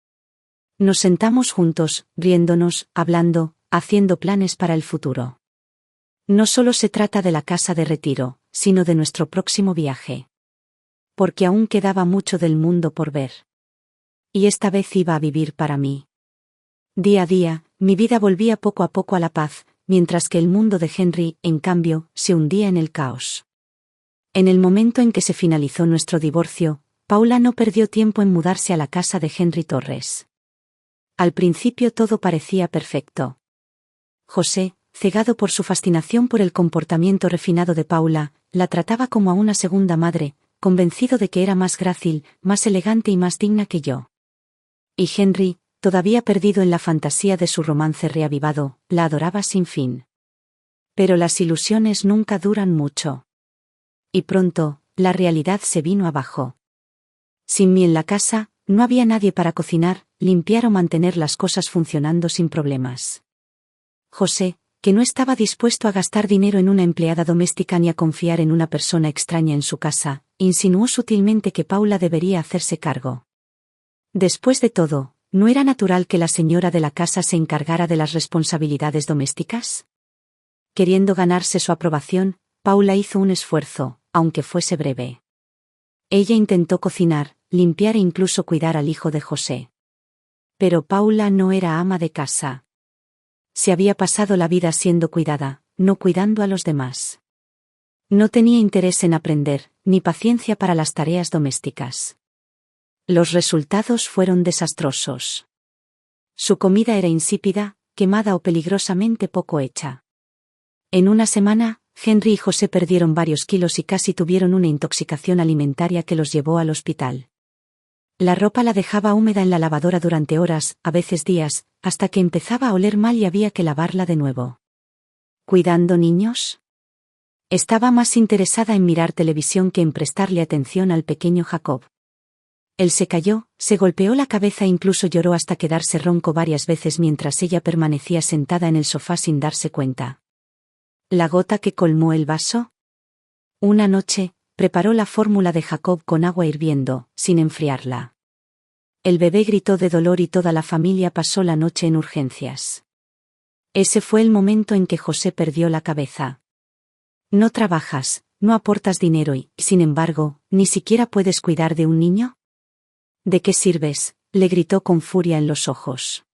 Nos sentamos juntos, riéndonos, hablando, haciendo planes para el futuro. No solo se trata de la casa de retiro, sino de nuestro próximo viaje. Porque aún quedaba mucho del mundo por ver. Y esta vez iba a vivir para mí. Día a día, mi vida volvía poco a poco a la paz, mientras que el mundo de Henry, en cambio, se hundía en el caos. En el momento en que se finalizó nuestro divorcio, Paula no perdió tiempo en mudarse a la casa de Henry Torres. Al principio todo parecía perfecto. José, cegado por su fascinación por el comportamiento refinado de Paula, la trataba como a una segunda madre, convencido de que era más grácil, más elegante y más digna que yo. Y Henry, todavía perdido en la fantasía de su romance reavivado, la adoraba sin fin. Pero las ilusiones nunca duran mucho. Y pronto, la realidad se vino abajo. Sin mí en la casa, no había nadie para cocinar, limpiar o mantener las cosas funcionando sin problemas. José, que no estaba dispuesto a gastar dinero en una empleada doméstica ni a confiar en una persona extraña en su casa, insinuó sutilmente que Paula debería hacerse cargo. Después de todo, ¿no era natural que la señora de la casa se encargara de las responsabilidades domésticas? Queriendo ganarse su aprobación, Paula hizo un esfuerzo, aunque fuese breve. Ella intentó cocinar, limpiar e incluso cuidar al hijo de José. Pero Paula no era ama de casa. Se había pasado la vida siendo cuidada, no cuidando a los demás. No tenía interés en aprender, ni paciencia para las tareas domésticas. Los resultados fueron desastrosos. Su comida era insípida, quemada o peligrosamente poco hecha. En una semana, Henry y José perdieron varios kilos y casi tuvieron una intoxicación alimentaria que los llevó al hospital. La ropa la dejaba húmeda en la lavadora durante horas, a veces días, hasta que empezaba a oler mal y había que lavarla de nuevo. ¿Cuidando niños? Estaba más interesada en mirar televisión que en prestarle atención al pequeño Jacob. Él se cayó, se golpeó la cabeza e incluso lloró hasta quedarse ronco varias veces mientras ella permanecía sentada en el sofá sin darse cuenta. ¿La gota que colmó el vaso? Una noche, preparó la fórmula de Jacob con agua hirviendo, sin enfriarla. El bebé gritó de dolor y toda la familia pasó la noche en urgencias. Ese fue el momento en que José perdió la cabeza. ¿No trabajas, no aportas dinero y, sin embargo, ni siquiera puedes cuidar de un niño? ¿De qué sirves?, le gritó con furia en los ojos.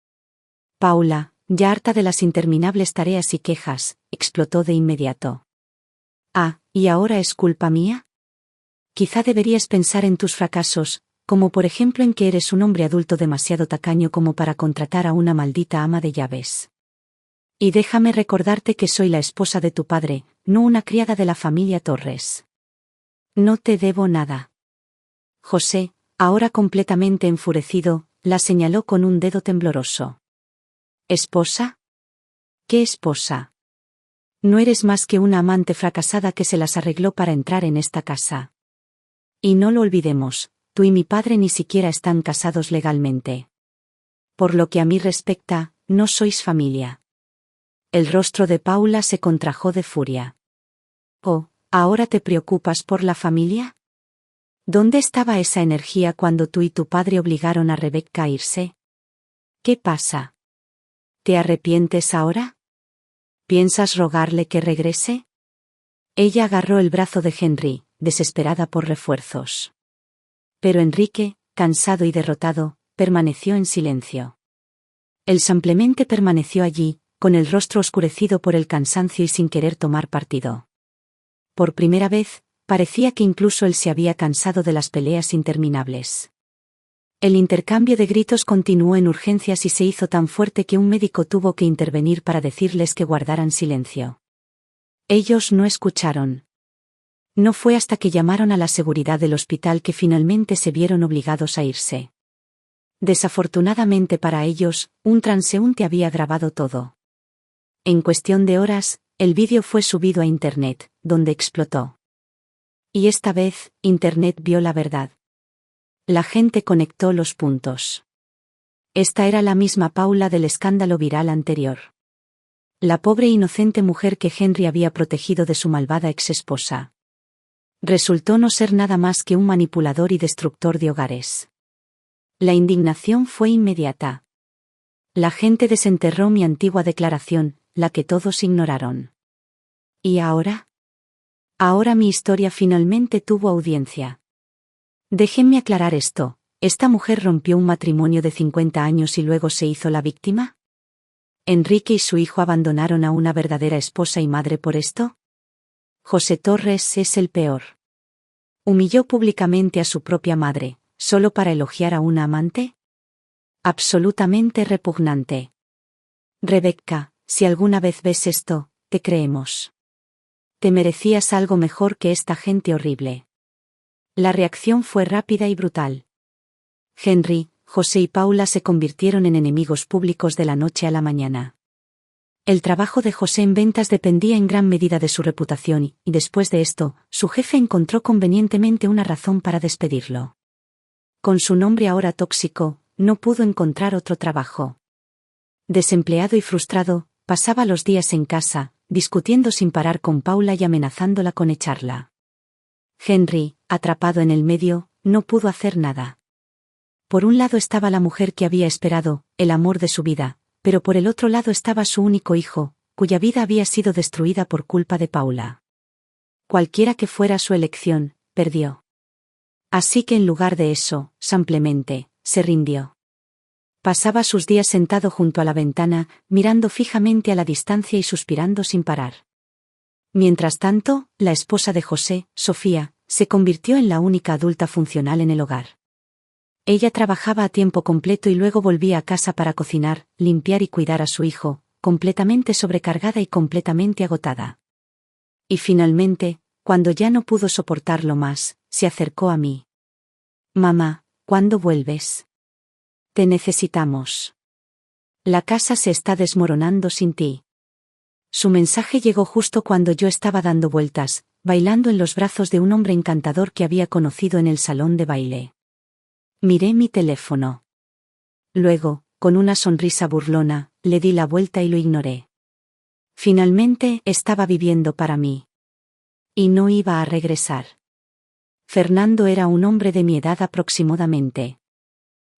Paula, ya harta de las interminables tareas y quejas, explotó de inmediato. Ah, ¿y ahora es culpa mía? Quizá deberías pensar en tus fracasos, como por ejemplo en que eres un hombre adulto demasiado tacaño como para contratar a una maldita ama de llaves. Y déjame recordarte que soy la esposa de tu padre, no una criada de la familia Torres. No te debo nada. José, ahora completamente enfurecido, la señaló con un dedo tembloroso. ¿Esposa? ¿Qué esposa? No eres más que una amante fracasada que se las arregló para entrar en esta casa. Y no lo olvidemos, tú y mi padre ni siquiera están casados legalmente. Por lo que a mí respecta, no sois familia. El rostro de Paula se contrajo de furia. Oh, ¿ahora te preocupas por la familia? ¿Dónde estaba esa energía cuando tú y tu padre obligaron a Rebecca a irse? ¿Qué pasa? ¿Te arrepientes ahora? ¿Piensas rogarle que regrese? Ella agarró el brazo de Henry, desesperada por refuerzos. Pero Enrique, cansado y derrotado, permaneció en silencio. Él simplemente permaneció allí, con el rostro oscurecido por el cansancio y sin querer tomar partido. Por primera vez, parecía que incluso él se había cansado de las peleas interminables. El intercambio de gritos continuó en urgencias y se hizo tan fuerte que un médico tuvo que intervenir para decirles que guardaran silencio. Ellos no escucharon. No fue hasta que llamaron a la seguridad del hospital que finalmente se vieron obligados a irse. Desafortunadamente para ellos, un transeúnte había grabado todo. En cuestión de horas, el vídeo fue subido a Internet, donde explotó. Y esta vez, Internet vio la verdad. La gente conectó los puntos. Esta era la misma Paula del escándalo viral anterior. La pobre e inocente mujer que Henry había protegido de su malvada exesposa. Resultó no ser nada más que un manipulador y destructor de hogares. La indignación fue inmediata. La gente desenterró mi antigua declaración, la que todos ignoraron. ¿Y ahora? Ahora mi historia finalmente tuvo audiencia. Déjenme aclarar esto, ¿esta mujer rompió un matrimonio de 50 años y luego se hizo la víctima? ¿Enrique y su hijo abandonaron a una verdadera esposa y madre por esto? José Torres es el peor. ¿Humilló públicamente a su propia madre, solo para elogiar a una amante? Absolutamente repugnante. Rebecca, si alguna vez ves esto, te creemos. Te merecías algo mejor que esta gente horrible. La reacción fue rápida y brutal. Henry, José y Paula se convirtieron en enemigos públicos de la noche a la mañana. El trabajo de José en ventas dependía en gran medida de su reputación y, después de esto, su jefe encontró convenientemente una razón para despedirlo. Con su nombre ahora tóxico, no pudo encontrar otro trabajo. Desempleado y frustrado, pasaba los días en casa, discutiendo sin parar con Paula y amenazándola con echarla. Henry, atrapado en el medio, no pudo hacer nada. Por un lado estaba la mujer que había esperado, el amor de su vida, pero por el otro lado estaba su único hijo, cuya vida había sido destruida por culpa de Paula. Cualquiera que fuera su elección, perdió. Así que en lugar de eso, simplemente, se rindió. Pasaba sus días sentado junto a la ventana, mirando fijamente a la distancia y suspirando sin parar. Mientras tanto, la esposa de José, Sofía, se convirtió en la única adulta funcional en el hogar. Ella trabajaba a tiempo completo y luego volvía a casa para cocinar, limpiar y cuidar a su hijo, completamente sobrecargada y completamente agotada. Y finalmente, cuando ya no pudo soportarlo más, se acercó a mí. «Mamá, ¿cuándo vuelves? Te necesitamos. La casa se está desmoronando sin ti». Su mensaje llegó justo cuando yo estaba dando vueltas, bailando en los brazos de un hombre encantador que había conocido en el salón de baile. Miré mi teléfono. Luego, con una sonrisa burlona, le di la vuelta y lo ignoré. Finalmente, estaba viviendo para mí. Y no iba a regresar. Fernando era un hombre de mi edad aproximadamente.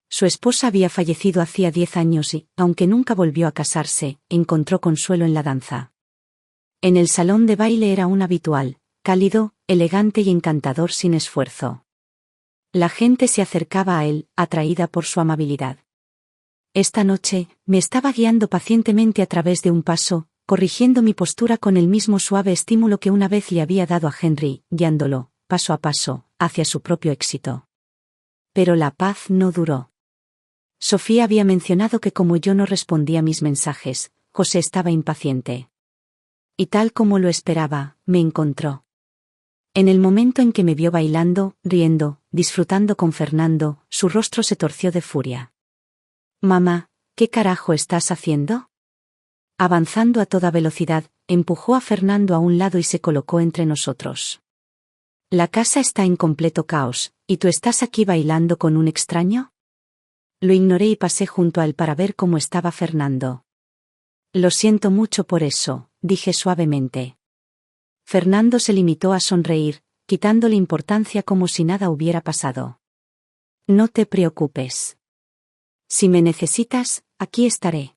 Su esposa había fallecido hacía 10 años y, aunque nunca volvió a casarse, encontró consuelo en la danza. En el salón de baile era un habitual, cálido, elegante y encantador sin esfuerzo. La gente se acercaba a él, atraída por su amabilidad. Esta noche, me estaba guiando pacientemente a través de un paso, corrigiendo mi postura con el mismo suave estímulo que una vez le había dado a Henry, guiándolo, paso a paso, hacia su propio éxito. Pero la paz no duró. Sofía había mencionado que como yo no respondía a mis mensajes, José estaba impaciente. Y tal como lo esperaba, me encontró. En el momento en que me vio bailando, riendo, disfrutando con Fernando, su rostro se torció de furia. «Mamá, ¿qué carajo estás haciendo?». Avanzando a toda velocidad, empujó a Fernando a un lado y se colocó entre nosotros. «La casa está en completo caos, ¿y tú estás aquí bailando con un extraño?». Lo ignoré y pasé junto a él para ver cómo estaba Fernando. «Lo siento mucho por eso», dije suavemente. Fernando se limitó a sonreír, quitándole importancia como si nada hubiera pasado. «No te preocupes. Si me necesitas, aquí estaré».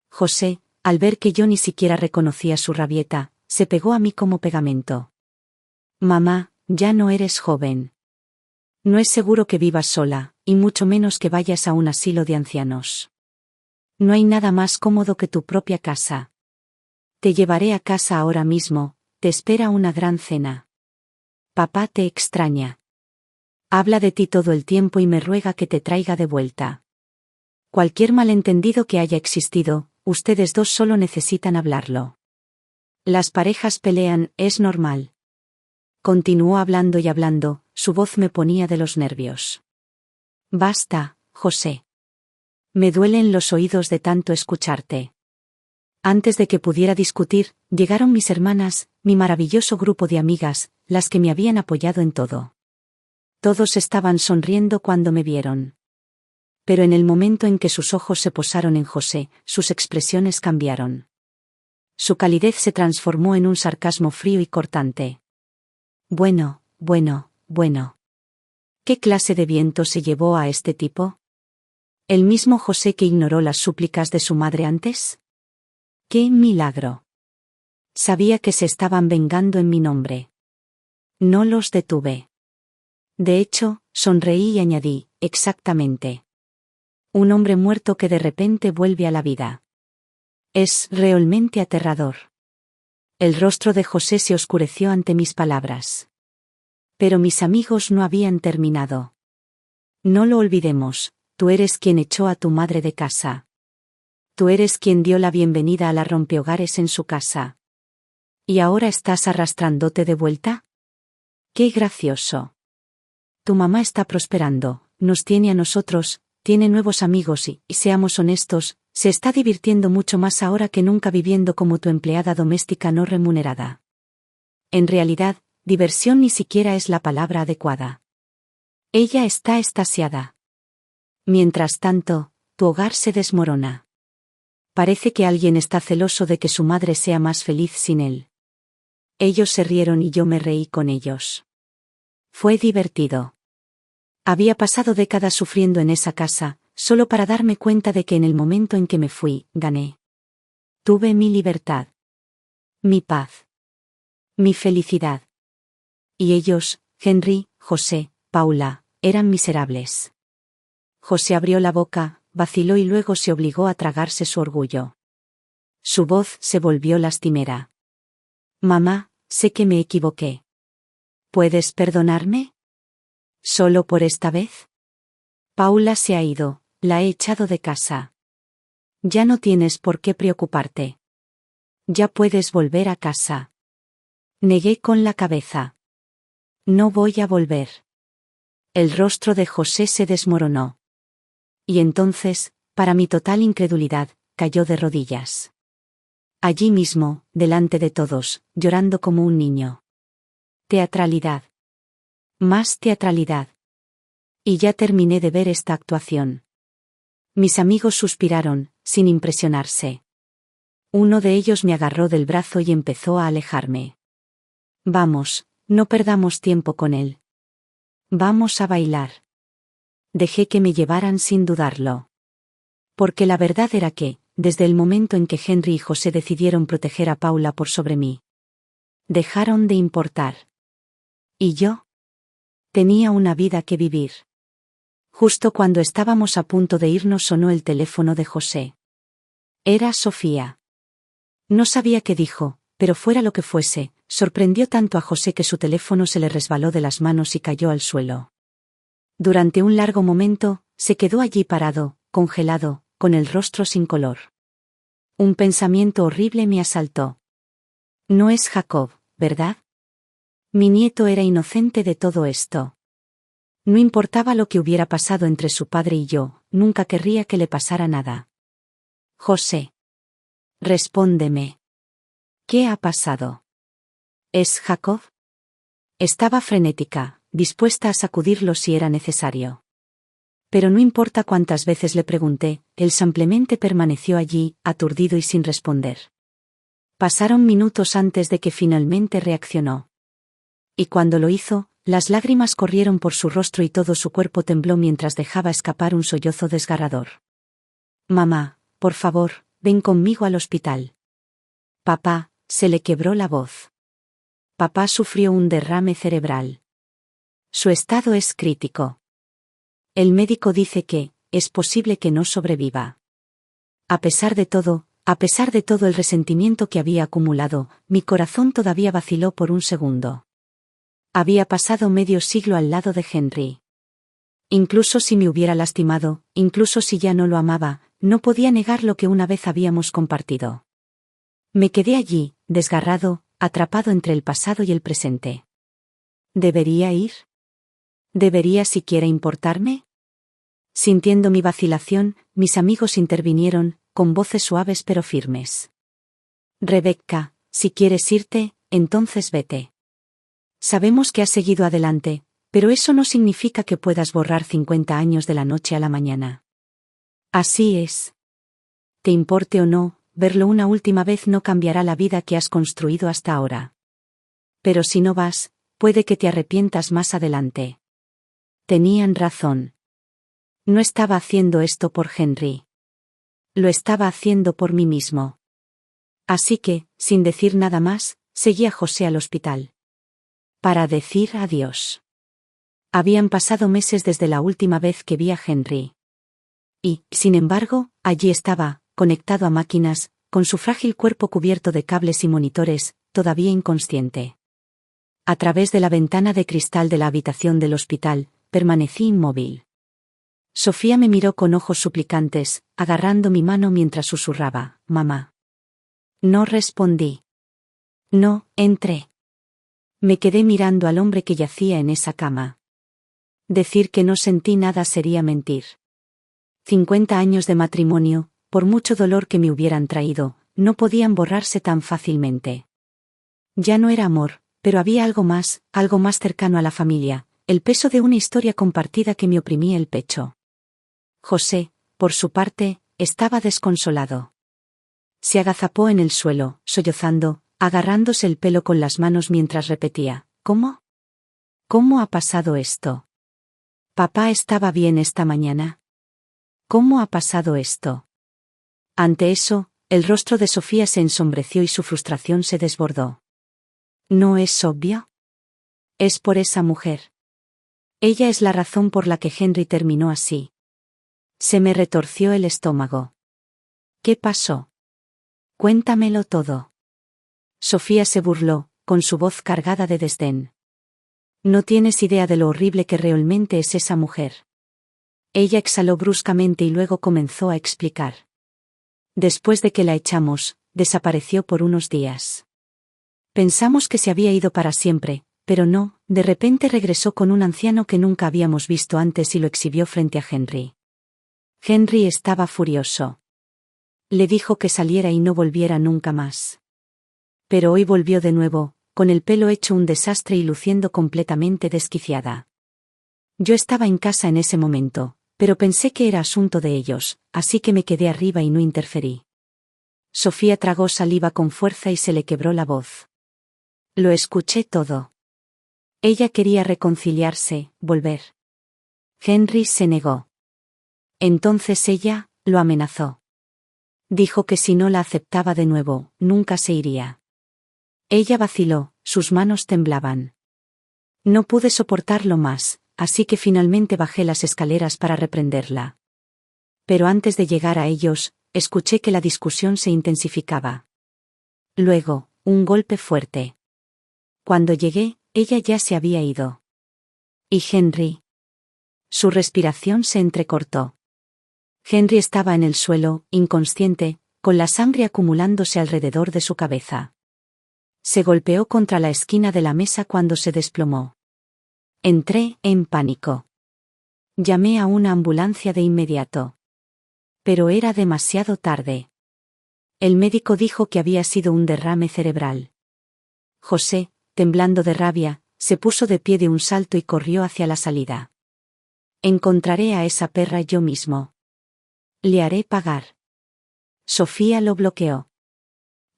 José, al ver que yo ni siquiera reconocía su rabieta, se pegó a mí como pegamento. «Mamá, ya no eres joven. No es seguro que vivas sola, y mucho menos que vayas a un asilo de ancianos. No hay nada más cómodo que tu propia casa. Te llevaré a casa ahora mismo, te espera una gran cena. Papá te extraña. Habla de ti todo el tiempo y me ruega que te traiga de vuelta. Cualquier malentendido que haya existido, ustedes dos solo necesitan hablarlo. Las parejas pelean, es normal». Continuó hablando y hablando, su voz me ponía de los nervios. «Basta, José. Me duelen los oídos de tanto escucharte». Antes de que pudiera discutir, llegaron mis hermanas, mi maravilloso grupo de amigas, las que me habían apoyado en todo. Todos estaban sonriendo cuando me vieron. Pero en el momento en que sus ojos se posaron en José, sus expresiones cambiaron. Su calidez se transformó en un sarcasmo frío y cortante. «Bueno. ¿Qué clase de viento se llevó a este tipo? ¿El mismo José que ignoró las súplicas de su madre antes? ¡Qué milagro! Sabía que se estaban vengando en mi nombre. No los detuve. De hecho, sonreí y añadí, exactamente. Un hombre muerto que de repente vuelve a la vida. Es realmente aterrador». El rostro de José se oscureció ante mis palabras. Pero mis amigos no habían terminado. «No lo olvidemos, tú eres quien echó a tu madre de casa. Tú eres quien dio la bienvenida a la rompehogares en su casa. ¿Y ahora estás arrastrándote de vuelta? ¡Qué gracioso! Tu mamá está prosperando, nos tiene a nosotros, tiene nuevos amigos y, seamos honestos, se está divirtiendo mucho más ahora que nunca viviendo como tu empleada doméstica no remunerada. En realidad, diversión ni siquiera es la palabra adecuada. Ella está extasiada. Mientras tanto, tu hogar se desmorona. Parece que alguien está celoso de que su madre sea más feliz sin él». Ellos se rieron y yo me reí con ellos. Fue divertido. Había pasado décadas sufriendo en esa casa, solo para darme cuenta de que en el momento en que me fui, gané. Tuve mi libertad. Mi paz. Mi felicidad. Y ellos, Henry, José, Paula, eran miserables. José abrió la boca, vaciló y luego se obligó a tragarse su orgullo. Su voz se volvió lastimera. Mamá, sé que me equivoqué. ¿Puedes perdonarme? ¿Solo por esta vez? Paula se ha ido, la he echado de casa. Ya no tienes por qué preocuparte. Ya puedes volver a casa. Negué con la cabeza. No voy a volver. El rostro de José se desmoronó. Y entonces, para mi total incredulidad, cayó de rodillas. Allí mismo, delante de todos, llorando como un niño. Teatralidad. Más teatralidad. Y ya terminé de ver esta actuación. Mis amigos suspiraron, sin impresionarse. Uno de ellos me agarró del brazo y empezó a alejarme. Vamos, no perdamos tiempo con él. Vamos a bailar. Dejé que me llevaran sin dudarlo. Porque la verdad era que, desde el momento en que Henry y José decidieron proteger a Paula por sobre mí, dejaron de importar. ¿Y yo? Tenía una vida que vivir. Justo cuando estábamos a punto de irnos sonó el teléfono de José. Era Sofía. No sabía qué dijo, pero fuera lo que fuese, sorprendió tanto a José que su teléfono se le resbaló de las manos y cayó al suelo. Durante un largo momento, se quedó allí parado, congelado, con el rostro sin color. Un pensamiento horrible me asaltó. No es Jacob, ¿verdad? Mi nieto era inocente de todo esto. No importaba lo que hubiera pasado entre su padre y yo, nunca querría que le pasara nada. José. Respóndeme. ¿Qué ha pasado? ¿Es Jacob? Estaba frenética, dispuesta a sacudirlo si era necesario. Pero no importa cuántas veces le pregunté, él simplemente permaneció allí, aturdido y sin responder. Pasaron minutos antes de que finalmente reaccionó. Y cuando lo hizo, las lágrimas corrieron por su rostro y todo su cuerpo tembló mientras dejaba escapar un sollozo desgarrador. Mamá, por favor, ven conmigo al hospital. Papá, se le quebró la voz. Papá sufrió un derrame cerebral. Su estado es crítico. El médico dice que, es posible que no sobreviva. A pesar de todo el resentimiento que había acumulado, mi corazón todavía vaciló por un segundo. Había pasado medio siglo al lado de Henry. Incluso si me hubiera lastimado, incluso si ya no lo amaba, no podía negar lo que una vez habíamos compartido. Me quedé allí, desgarrado, atrapado entre el pasado y el presente. ¿Debería ir? ¿Debería siquiera importarme? Sintiendo mi vacilación, mis amigos intervinieron, con voces suaves pero firmes. Rebecca, si quieres irte, entonces vete. Sabemos que has seguido adelante, pero eso no significa que puedas borrar 50 años de la noche a la mañana. Así es. Te importe o no, verlo una última vez no cambiará la vida que has construido hasta ahora. Pero si no vas, puede que te arrepientas más adelante. Tenían razón. No estaba haciendo esto por Henry. Lo estaba haciendo por mí mismo. Así que, sin decir nada más, seguí a José al hospital. Para decir adiós. Habían pasado meses desde la última vez que vi a Henry. Y, sin embargo, allí estaba, conectado a máquinas, con su frágil cuerpo cubierto de cables y monitores, todavía inconsciente. A través de la ventana de cristal de la habitación del hospital, permanecí inmóvil. Sofía me miró con ojos suplicantes, agarrando mi mano mientras susurraba, «Mamá». No respondí. No, entré. Me quedé mirando al hombre que yacía en esa cama. Decir que no sentí nada sería mentir. 50 años de matrimonio, por mucho dolor que me hubieran traído, no podían borrarse tan fácilmente. Ya no era amor, pero había algo más cercano a la familia, el peso de una historia compartida que me oprimía el pecho. José, por su parte, estaba desconsolado. Se agazapó en el suelo, sollozando, agarrándose el pelo con las manos mientras repetía, «¿Cómo? ¿Cómo ha pasado esto? ¿Papá estaba bien esta mañana? ¿Cómo ha pasado esto?» Ante eso, el rostro de Sofía se ensombreció y su frustración se desbordó. ¿No es obvio? Es por esa mujer. Ella es la razón por la que Henry terminó así. Se me retorció el estómago. ¿Qué pasó? Cuéntamelo todo. Sofía se burló, con su voz cargada de desdén. No tienes idea de lo horrible que realmente es esa mujer. Ella exhaló bruscamente y luego comenzó a explicar. Después de que la echamos, desapareció por unos días. Pensamos que se había ido para siempre, pero no, de repente regresó con un anciano que nunca habíamos visto antes y lo exhibió frente a Henry. Henry estaba furioso. Le dijo que saliera y no volviera nunca más. Pero hoy volvió de nuevo, con el pelo hecho un desastre y luciendo completamente desquiciada. Yo estaba en casa en ese momento, pero pensé que era asunto de ellos, así que me quedé arriba y no interferí. Sofía tragó saliva con fuerza y se le quebró la voz. Lo escuché todo. Ella quería reconciliarse, volver. Henry se negó. Entonces ella, lo amenazó. Dijo que si no la aceptaba de nuevo, nunca se iría. Ella vaciló, sus manos temblaban. No pude soportarlo más, así que finalmente bajé las escaleras para reprenderla. Pero antes de llegar a ellos, escuché que la discusión se intensificaba. Luego, un golpe fuerte. Cuando llegué, ella ya se había ido. ¿Y Henry? Su respiración se entrecortó. Henry estaba en el suelo, inconsciente, con la sangre acumulándose alrededor de su cabeza. Se golpeó contra la esquina de la mesa cuando se desplomó. Entré en pánico. Llamé a una ambulancia de inmediato. Pero era demasiado tarde. El médico dijo que había sido un derrame cerebral. José, temblando de rabia, se puso de pie de un salto y corrió hacia la salida. Encontraré a esa perra yo mismo. Le haré pagar. Sofía lo bloqueó.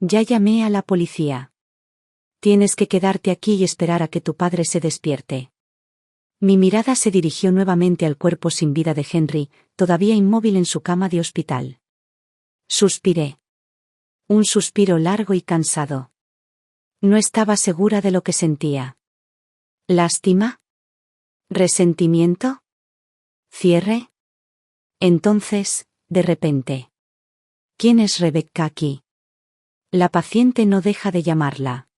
Ya llamé a la policía. Tienes que quedarte aquí y esperar a que tu padre se despierte. Mi mirada se dirigió nuevamente al cuerpo sin vida de Henry, todavía inmóvil en su cama de hospital. Suspiré. Un suspiro largo y cansado. No estaba segura de lo que sentía. ¿Lástima? ¿Resentimiento? ¿Cierre? Entonces, de repente. ¿Quién es Rebecca aquí? La paciente no deja de llamarla.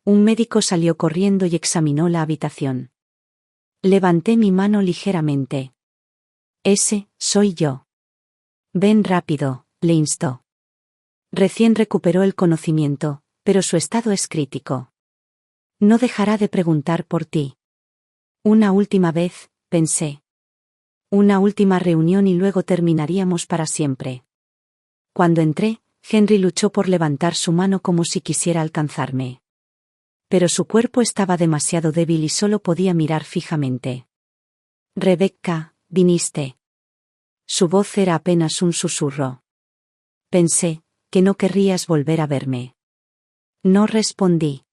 Un médico salió corriendo y examinó la habitación. Levanté mi mano ligeramente. Ese, soy yo. Ven rápido, le instó. Recién recuperó el conocimiento, pero su estado es crítico. No dejará de preguntar por ti. Una última vez, pensé. Una última reunión y luego terminaríamos para siempre. Cuando entré, Henry luchó por levantar su mano como si quisiera alcanzarme. Pero su cuerpo estaba demasiado débil y solo podía mirar fijamente. Rebecca, viniste. Su voz era apenas un susurro. Pensé, que no querrías volver a verme. No respondí.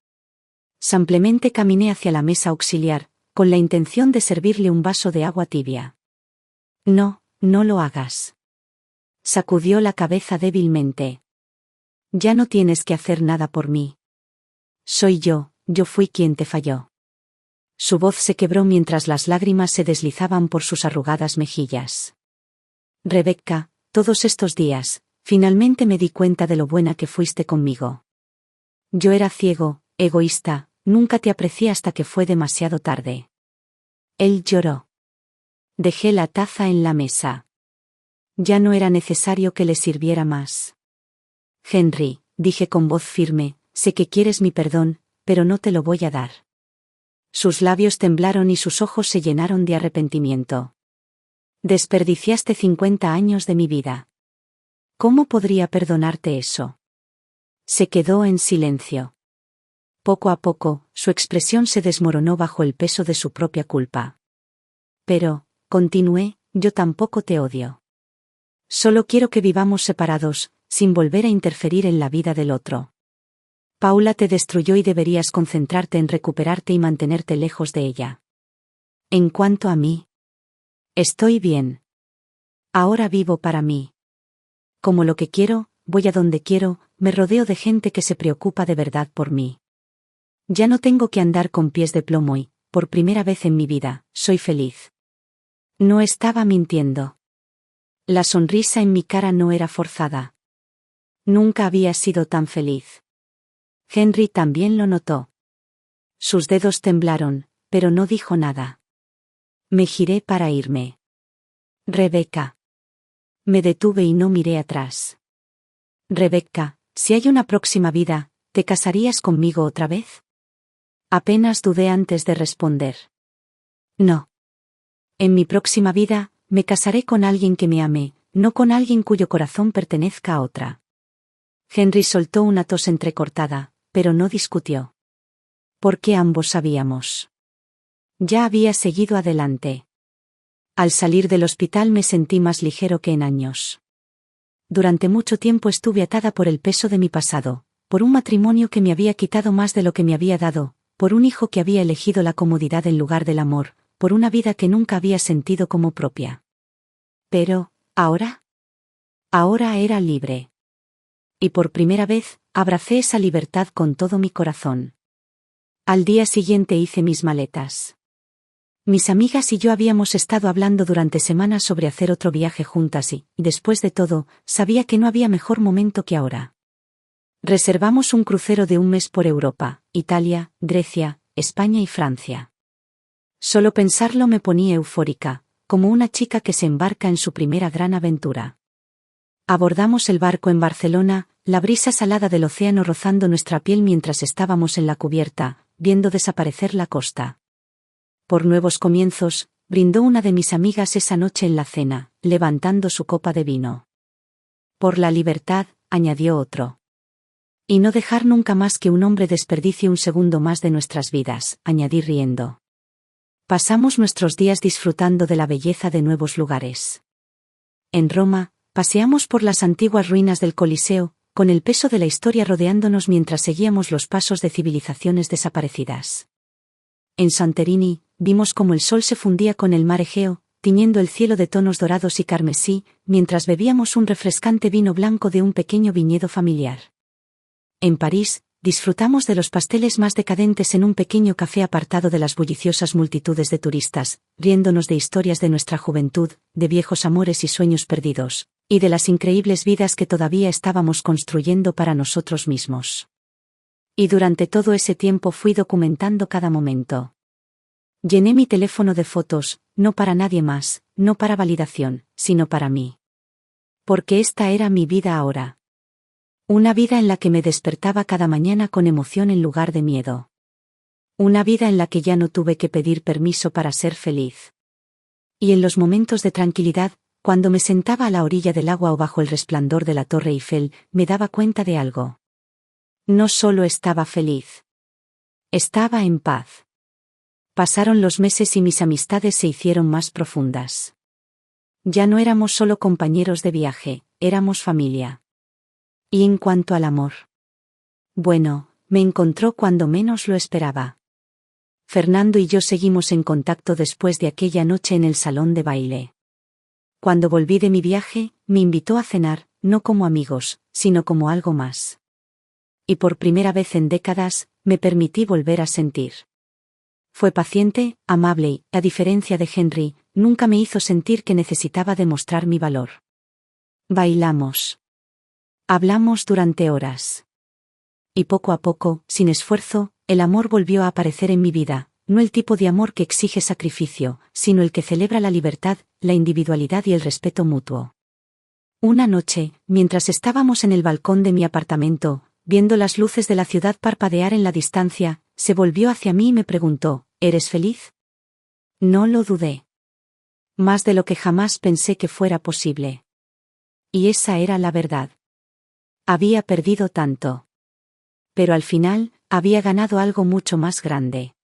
Simplemente caminé hacia la mesa auxiliar, con la intención de servirle un vaso de agua tibia. No, no lo hagas. Sacudió la cabeza débilmente. Ya no tienes que hacer nada por mí. Soy yo fui quien te falló. Su voz se quebró mientras las lágrimas se deslizaban por sus arrugadas mejillas. Rebecca, todos estos días, finalmente me di cuenta de lo buena que fuiste conmigo. Yo era ciego, egoísta, nunca te aprecié hasta que fue demasiado tarde. Él lloró. Dejé la taza en la mesa. Ya no era necesario que le sirviera más. Henry, dije con voz firme, sé que quieres mi perdón, pero no te lo voy a dar. Sus labios temblaron y sus ojos se llenaron de arrepentimiento. Desperdiciaste 50 años de mi vida. ¿Cómo podría perdonarte eso? Se quedó en silencio. Poco a poco, su expresión se desmoronó bajo el peso de su propia culpa. Pero, continué, yo tampoco te odio. Solo quiero que vivamos separados, sin volver a interferir en la vida del otro. Paula te destruyó y deberías concentrarte en recuperarte y mantenerte lejos de ella. En cuanto a mí, estoy bien. Ahora vivo para mí. Como lo que quiero, voy a donde quiero, me rodeo de gente que se preocupa de verdad por mí. Ya no tengo que andar con pies de plomo y, por primera vez en mi vida, soy feliz. No estaba mintiendo. La sonrisa en mi cara no era forzada. Nunca había sido tan feliz. Henry también lo notó. Sus dedos temblaron, pero no dijo nada. Me giré para irme. Rebecca. Me detuve y no miré atrás. Rebecca, si hay una próxima vida, ¿te casarías conmigo otra vez? Apenas dudé antes de responder. No. En mi próxima vida, me casaré con alguien que me ame, no con alguien cuyo corazón pertenezca a otra. Henry soltó una tos entrecortada, pero no discutió. Porque ambos sabíamos. Ya había seguido adelante. Al salir del hospital me sentí más ligero que en años. Durante mucho tiempo estuve atada por el peso de mi pasado, por un matrimonio que me había quitado más de lo que me había dado, por un hijo que había elegido la comodidad en lugar del amor, por una vida que nunca había sentido como propia. Pero, ¿ahora? Ahora era libre. Y por primera vez, abracé esa libertad con todo mi corazón. Al día siguiente hice mis maletas. Mis amigas y yo habíamos estado hablando durante semanas sobre hacer otro viaje juntas y, después de todo, sabía que no había mejor momento que ahora. Reservamos un crucero de un mes por Europa, Italia, Grecia, España y Francia. Solo pensarlo me ponía eufórica, como una chica que se embarca en su primera gran aventura. Abordamos el barco en Barcelona, la brisa salada del océano rozando nuestra piel mientras estábamos en la cubierta, viendo desaparecer la costa. Por nuevos comienzos, brindó una de mis amigas esa noche en la cena, levantando su copa de vino. Por la libertad, añadió otro. Y no dejar nunca más que un hombre desperdicie un segundo más de nuestras vidas, añadí riendo. Pasamos nuestros días disfrutando de la belleza de nuevos lugares. En Roma, paseamos por las antiguas ruinas del Coliseo, con el peso de la historia rodeándonos mientras seguíamos los pasos de civilizaciones desaparecidas. En Santorini, vimos cómo el sol se fundía con el mar Egeo, tiñendo el cielo de tonos dorados y carmesí, mientras bebíamos un refrescante vino blanco de un pequeño viñedo familiar. En París, disfrutamos de los pasteles más decadentes en un pequeño café apartado de las bulliciosas multitudes de turistas, riéndonos de historias de nuestra juventud, de viejos amores y sueños perdidos, y de las increíbles vidas que todavía estábamos construyendo para nosotros mismos. Y durante todo ese tiempo fui documentando cada momento. Llené mi teléfono de fotos, no para nadie más, no para validación, sino para mí. Porque esta era mi vida ahora. Una vida en la que me despertaba cada mañana con emoción en lugar de miedo. Una vida en la que ya no tuve que pedir permiso para ser feliz. Y en los momentos de tranquilidad, cuando me sentaba a la orilla del agua o bajo el resplandor de la Torre Eiffel, me daba cuenta de algo. No solo estaba feliz. Estaba en paz. Pasaron los meses y mis amistades se hicieron más profundas. Ya no éramos solo compañeros de viaje, éramos familia. Y en cuanto al amor. Bueno, me encontró cuando menos lo esperaba. Fernando y yo seguimos en contacto después de aquella noche en el salón de baile. Cuando volví de mi viaje, me invitó a cenar, no como amigos, sino como algo más. Y por primera vez en décadas, me permití volver a sentir. Fue paciente, amable y, a diferencia de Henry, nunca me hizo sentir que necesitaba demostrar mi valor. Bailamos. Hablamos durante horas. Y poco a poco, sin esfuerzo, el amor volvió a aparecer en mi vida, no el tipo de amor que exige sacrificio, sino el que celebra la libertad, la individualidad y el respeto mutuo. Una noche, mientras estábamos en el balcón de mi apartamento, viendo las luces de la ciudad parpadear en la distancia, se volvió hacia mí y me preguntó, ¿eres feliz? No lo dudé. Más de lo que jamás pensé que fuera posible. Y esa era la verdad. Había perdido tanto. Pero al final, había ganado algo mucho más grande.